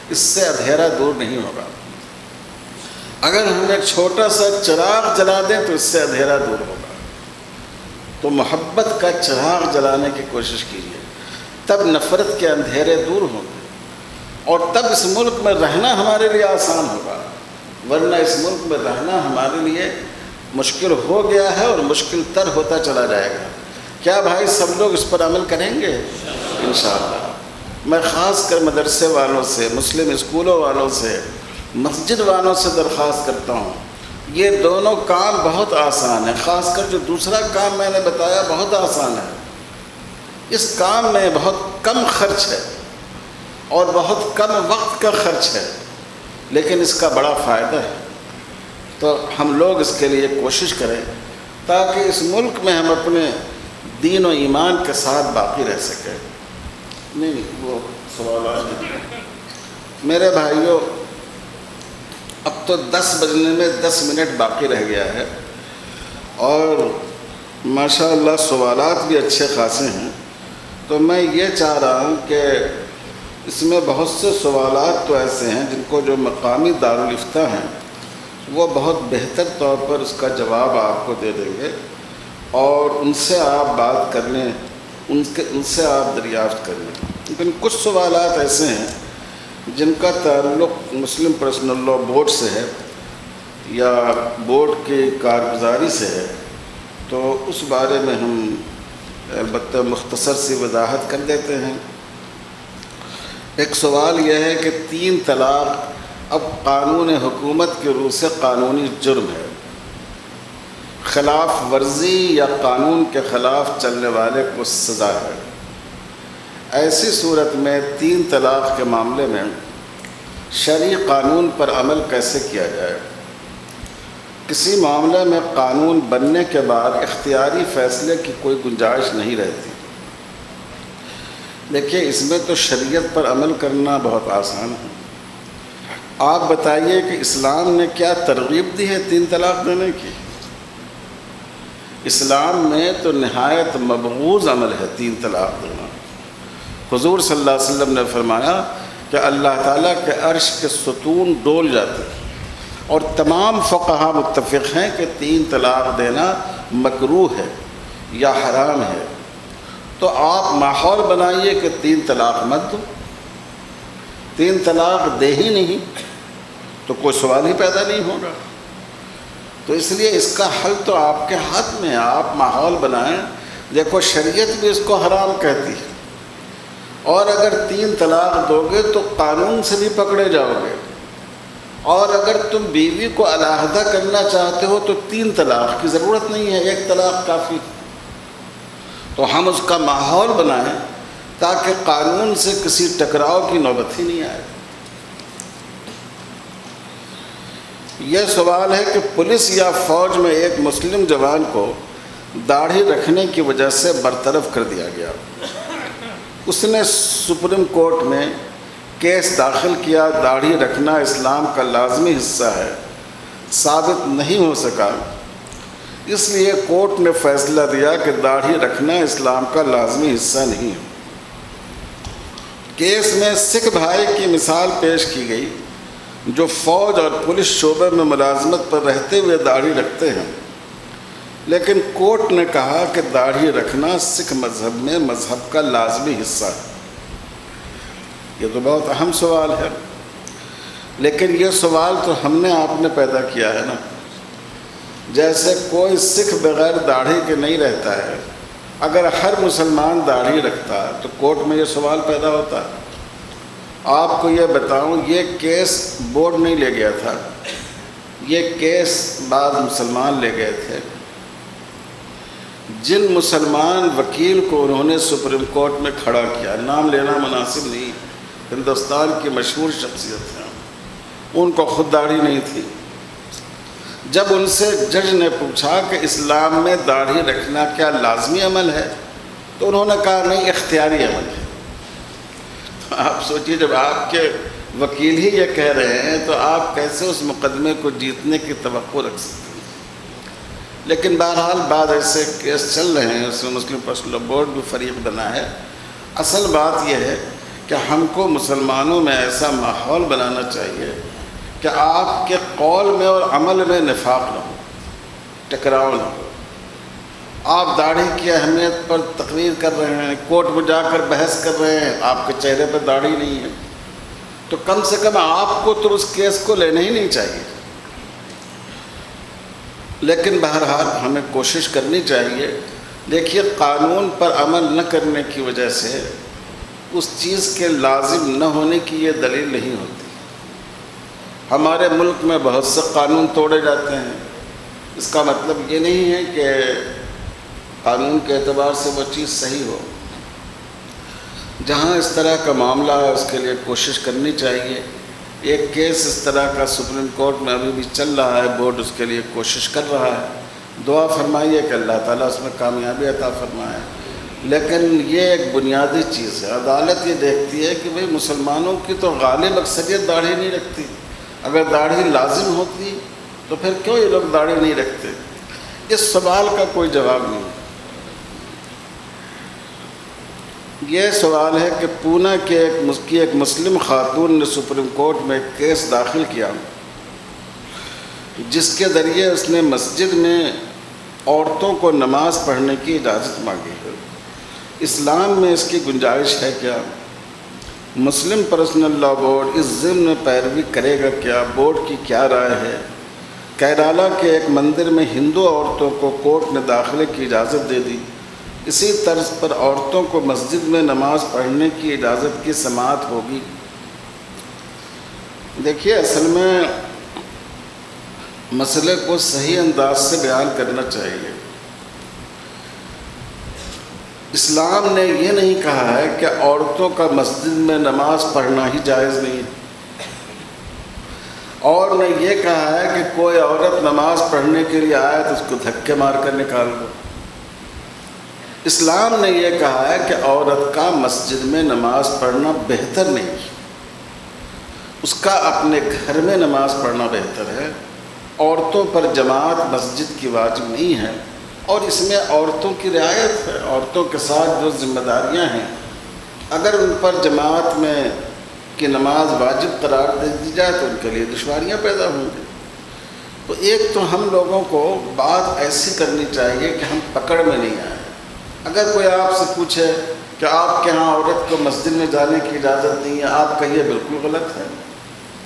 اس سے اندھیرا دور نہیں ہوگا۔ اگر ہم ایک چھوٹا سا چراغ جلا دیں تو اس سے اندھیرا دور ہوگا۔ تو محبت کا چراغ جلانے کی کوشش کیجیے، تب نفرت کے اندھیرے دور ہوں گے۔ اور تب اس ملک میں رہنا ہمارے لیے آسان ہوگا، ورنہ اس ملک میں رہنا ہمارے لیے مشکل ہو گیا ہے اور مشکل تر ہوتا چلا جائے گا۔ کیا بھائی سب لوگ اس پر عمل کریں گے؟ انشاءاللہ۔ میں خاص کر مدرسے والوں سے، مسلم اسکولوں والوں سے، مسجد والوں سے درخواست کرتا ہوں، یہ دونوں کام بہت آسان ہیں، خاص کر جو دوسرا کام میں نے بتایا بہت آسان ہے۔ اس کام میں بہت کم خرچ ہے اور بہت کم وقت کا خرچ ہے، لیکن اس کا بڑا فائدہ ہے۔ تو ہم لوگ اس کے لیے کوشش کریں تاکہ اس ملک میں ہم اپنے دین و ایمان کے ساتھ باقی رہ سکیں۔ نہیں وہ سوالات میرے بھائیوں، اب تو 10 بجنے میں 10 منٹ باقی رہ گیا ہے اور ماشاءاللہ سوالات بھی اچھے خاصے ہیں، تو میں یہ چاہ رہا ہوں کہ اس میں بہت سے سوالات تو ایسے ہیں جن کو جو مقامی دارالافتاء ہیں وہ بہت بہتر طور پر اس کا جواب آپ کو دے دیں گے، اور ان سے آپ بات کر لیں، ان سے آپ دریافت کر لیں۔ لیکن کچھ سوالات ایسے ہیں جن کا تعلق مسلم پرسنل لاء بورڈ سے ہے یا بورڈ کی کارگزاری سے ہے، تو اس بارے میں ہم البتہ مختصر سی وضاحت کر دیتے ہیں۔ ایک سوال یہ ہے کہ 3 طلاق اب قانون حکومت کی روح سے قانونی جرم ہے، خلاف ورزی یا قانون کے خلاف چلنے والے کو سزا ہے۔ ایسی صورت میں 3 طلاق کے معاملے میں شرعی قانون پر عمل کیسے کیا جائے؟ کسی معاملے میں قانون بننے کے بعد اختیاری فیصلے کی کوئی گنجائش نہیں رہتی۔ دیکھیے اس میں تو شریعت پر عمل کرنا بہت آسان ہے۔ آپ بتائیے کہ اسلام نے کیا ترغیب دی ہے 3 طلاق دینے کی؟ اسلام میں تو نہایت مبغوض عمل ہے 3 طلاق دینا۔ حضور صلی اللہ علیہ وسلم نے فرمایا کہ اللہ تعالیٰ کے عرش کے ستون ڈول جاتے ہیں، اور تمام فقہاء متفق ہیں کہ 3 طلاق دینا مکروہ ہے یا حرام ہے۔ تو آپ ماحول بنائیے کہ 3 طلاق مت دو، 3 طلاق دے ہی نہیں تو کوئی سوال ہی پیدا نہیں ہوگا۔ تو اس لیے اس کا حل تو آپ کے ہاتھ میں ہے، آپ ماحول بنائیں۔ دیکھو شریعت بھی اس کو حرام کہتی ہے، اور اگر 3 طلاق دو گے تو قانون سے بھی پکڑے جاؤ گے، اور اگر تم بیوی کو علیحدہ کرنا چاہتے ہو تو 3 طلاق کی ضرورت نہیں ہے، 1 طلاق کافی۔ تو ہم اس کا ماحول بنائیں تاکہ قانون سے کسی ٹکراؤ کی نوبت ہی نہیں آئے۔ یہ سوال ہے کہ پولیس یا فوج میں ایک مسلم جوان کو داڑھی رکھنے کی وجہ سے برطرف کر دیا گیا۔ اس نے سپریم کورٹ میں کیس داخل کیا، داڑھی رکھنا اسلام کا لازمی حصہ ہے، ثابت نہیں ہو سکا، اس لیے کورٹ نے فیصلہ دیا کہ داڑھی رکھنا اسلام کا لازمی حصہ نہیں ہے۔ کیس میں سکھ بھائی کی مثال پیش کی گئی جو فوج اور پولیس شعبے میں ملازمت پر رہتے ہوئے داڑھی رکھتے ہیں، لیکن کورٹ نے کہا کہ داڑھی رکھنا سکھ مذہب میں مذہب کا لازمی حصہ ہے۔ یہ تو بہت اہم سوال ہے، لیکن یہ سوال تو ہم نے آپ نے پیدا کیا ہے نا۔ جیسے کوئی سکھ بغیر داڑھی کے نہیں رہتا ہے، اگر ہر مسلمان داڑھی رکھتا تو کورٹ میں یہ سوال پیدا ہوتا ہے۔ آپ کو یہ بتاؤں، یہ کیس بورڈ نہیں لے گیا تھا، یہ کیس بعض مسلمان لے گئے تھے۔ جن مسلمان وکیل کو انہوں نے سپریم کورٹ میں کھڑا کیا، نام لینا مناسب نہیں، ہندوستان کی مشہور شخصیت ہیں، ان کو خود داڑھی نہیں تھی۔ جب ان سے جج نے پوچھا کہ اسلام میں داڑھی رکھنا کیا لازمی عمل ہے، تو انہوں نے کہا نہیں، اختیاری عمل ہے۔ آپ سوچیے، جب آپ کے وکیل ہی یہ کہہ رہے ہیں تو آپ کیسے اس مقدمے کو جیتنے کی توقع رکھ سکتے ہیں؟ لیکن بہرحال بعد ایسے کیس چل رہے ہیں، اس میں مسلم پرسنل لاء بورڈ بھی فریق بنا ہے۔ اصل بات یہ ہے کہ ہم کو مسلمانوں میں ایسا ماحول بنانا چاہیے کہ آپ کے قول میں اور عمل میں نفاق نہ ہو، ٹکراؤ نہ ہو۔ آپ داڑھی کی اہمیت پر تقریر کر رہے ہیں، کورٹ میں جا کر بحث کر رہے ہیں، آپ کے چہرے پہ داڑھی نہیں ہے، تو کم سے کم آپ کو تو اس کیس کو لینا ہی نہیں چاہیے. لیکن بہرحال ہمیں کوشش کرنی چاہیے. دیکھیے قانون پر عمل نہ کرنے کی وجہ سے اس چیز کے لازم نہ ہونے کی یہ دلیل نہیں ہوتی. ہمارے ملک میں بہت سے قانون توڑے جاتے ہیں. اس کا مطلب یہ نہیں ہے کہ قانون کے اعتبار سے وہ چیز صحیح ہو. جہاں اس طرح کا معاملہ ہے اس کے لیے کوشش کرنی چاہیے. ایک کیس اس طرح کا سپریم کورٹ میں ابھی بھی چل رہا ہے، بورڈ اس کے لیے کوشش کر رہا ہے. دعا فرمائیے کہ اللہ تعالیٰ اس میں کامیابی عطا فرمائے. لیکن یہ ایک بنیادی چیز ہے. عدالت یہ دیکھتی ہے کہ بھئی مسلمانوں کی تو غالب اکثریت داڑھی نہیں رکھتی. اگر داڑھی لازم ہوتی تو پھر کیوں یہ لوگ داڑھی نہیں رکھتے؟ اس سوال کا کوئی جواب نہیں. یہ سوال ہے کہ پونا کے ایک مسلم خاتون نے سپریم کورٹ میں ایک کیس داخل کیا جس کے ذریعے اس نے مسجد میں عورتوں کو نماز پڑھنے کی اجازت مانگی ہے. اسلام میں اس کی گنجائش ہے کیا؟ مسلم پرسنل لاء بورڈ اس ضمن میں پیروی کرے گا کیا؟ بورڈ کی کیا رائے ہے؟ کیرالہ کے ایک مندر میں ہندو عورتوں کو کورٹ نے داخلے کی اجازت دے دی. اسی طرز پر عورتوں کو مسجد میں نماز پڑھنے کی اجازت کی سماعت ہوگی. دیکھیے اصل میں مسئلے کو صحیح انداز سے بیان کرنا چاہیے. اسلام نے یہ نہیں کہا ہے کہ عورتوں کا مسجد میں نماز پڑھنا ہی جائز نہیں ہے، اور نے یہ کہا ہے کہ کوئی عورت نماز پڑھنے کے لیے آئے تو اس کو دھکے مار کر نکال دو. اسلام نے یہ کہا ہے کہ عورت کا مسجد میں نماز پڑھنا بہتر نہیں، اس کا اپنے گھر میں نماز پڑھنا بہتر ہے. عورتوں پر جماعت مسجد کی واجب نہیں ہے، اور اس میں عورتوں کی رعایت ہے. عورتوں کے ساتھ جو ذمہ داریاں ہیں اگر ان پر جماعت میں کی نماز واجب قرار دے دی جائے تو ان کے لیے دشواریاں پیدا ہوں گی. تو ایک تو ہم لوگوں کو بات ایسی کرنی چاہیے کہ ہم پکڑ میں نہیں آئیں. اگر کوئی آپ سے پوچھے کہ آپ کے ہاں عورت کو مسجد میں جانے کی اجازت نہیں ہے، آپ کہیے بالکل غلط ہے.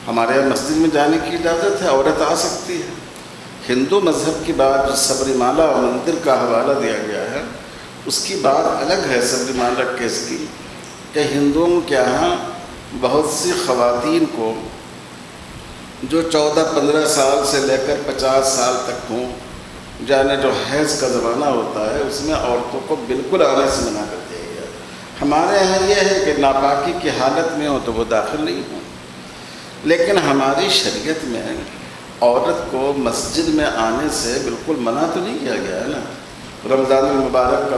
ہمارے یہاں مسجد میں جانے کی اجازت ہے، عورت آ سکتی ہے. ہندو مذہب کی بات جو سبریمالا مندر کا حوالہ دیا گیا ہے اس کی بات الگ ہے. سبریمالا کیس کی کہ ہندوؤں کے یہاں بہت سی خواتین کو جو 14-15 سال سے لے کر 50 سال تک ہوں، یعنی جو حیض کا زمانہ ہوتا ہے، اس میں عورتوں کو بالکل آنے سے منع کر دیا گیا. ہمارے یہاں یہ ہے کہ ناپاکی کی حالت میں ہو تو وہ داخل نہیں ہوں. لیکن ہماری شریعت میں عورت کو مسجد میں آنے سے بالکل منع تو نہیں کیا گیا ہے نا. رمضان المبارک کا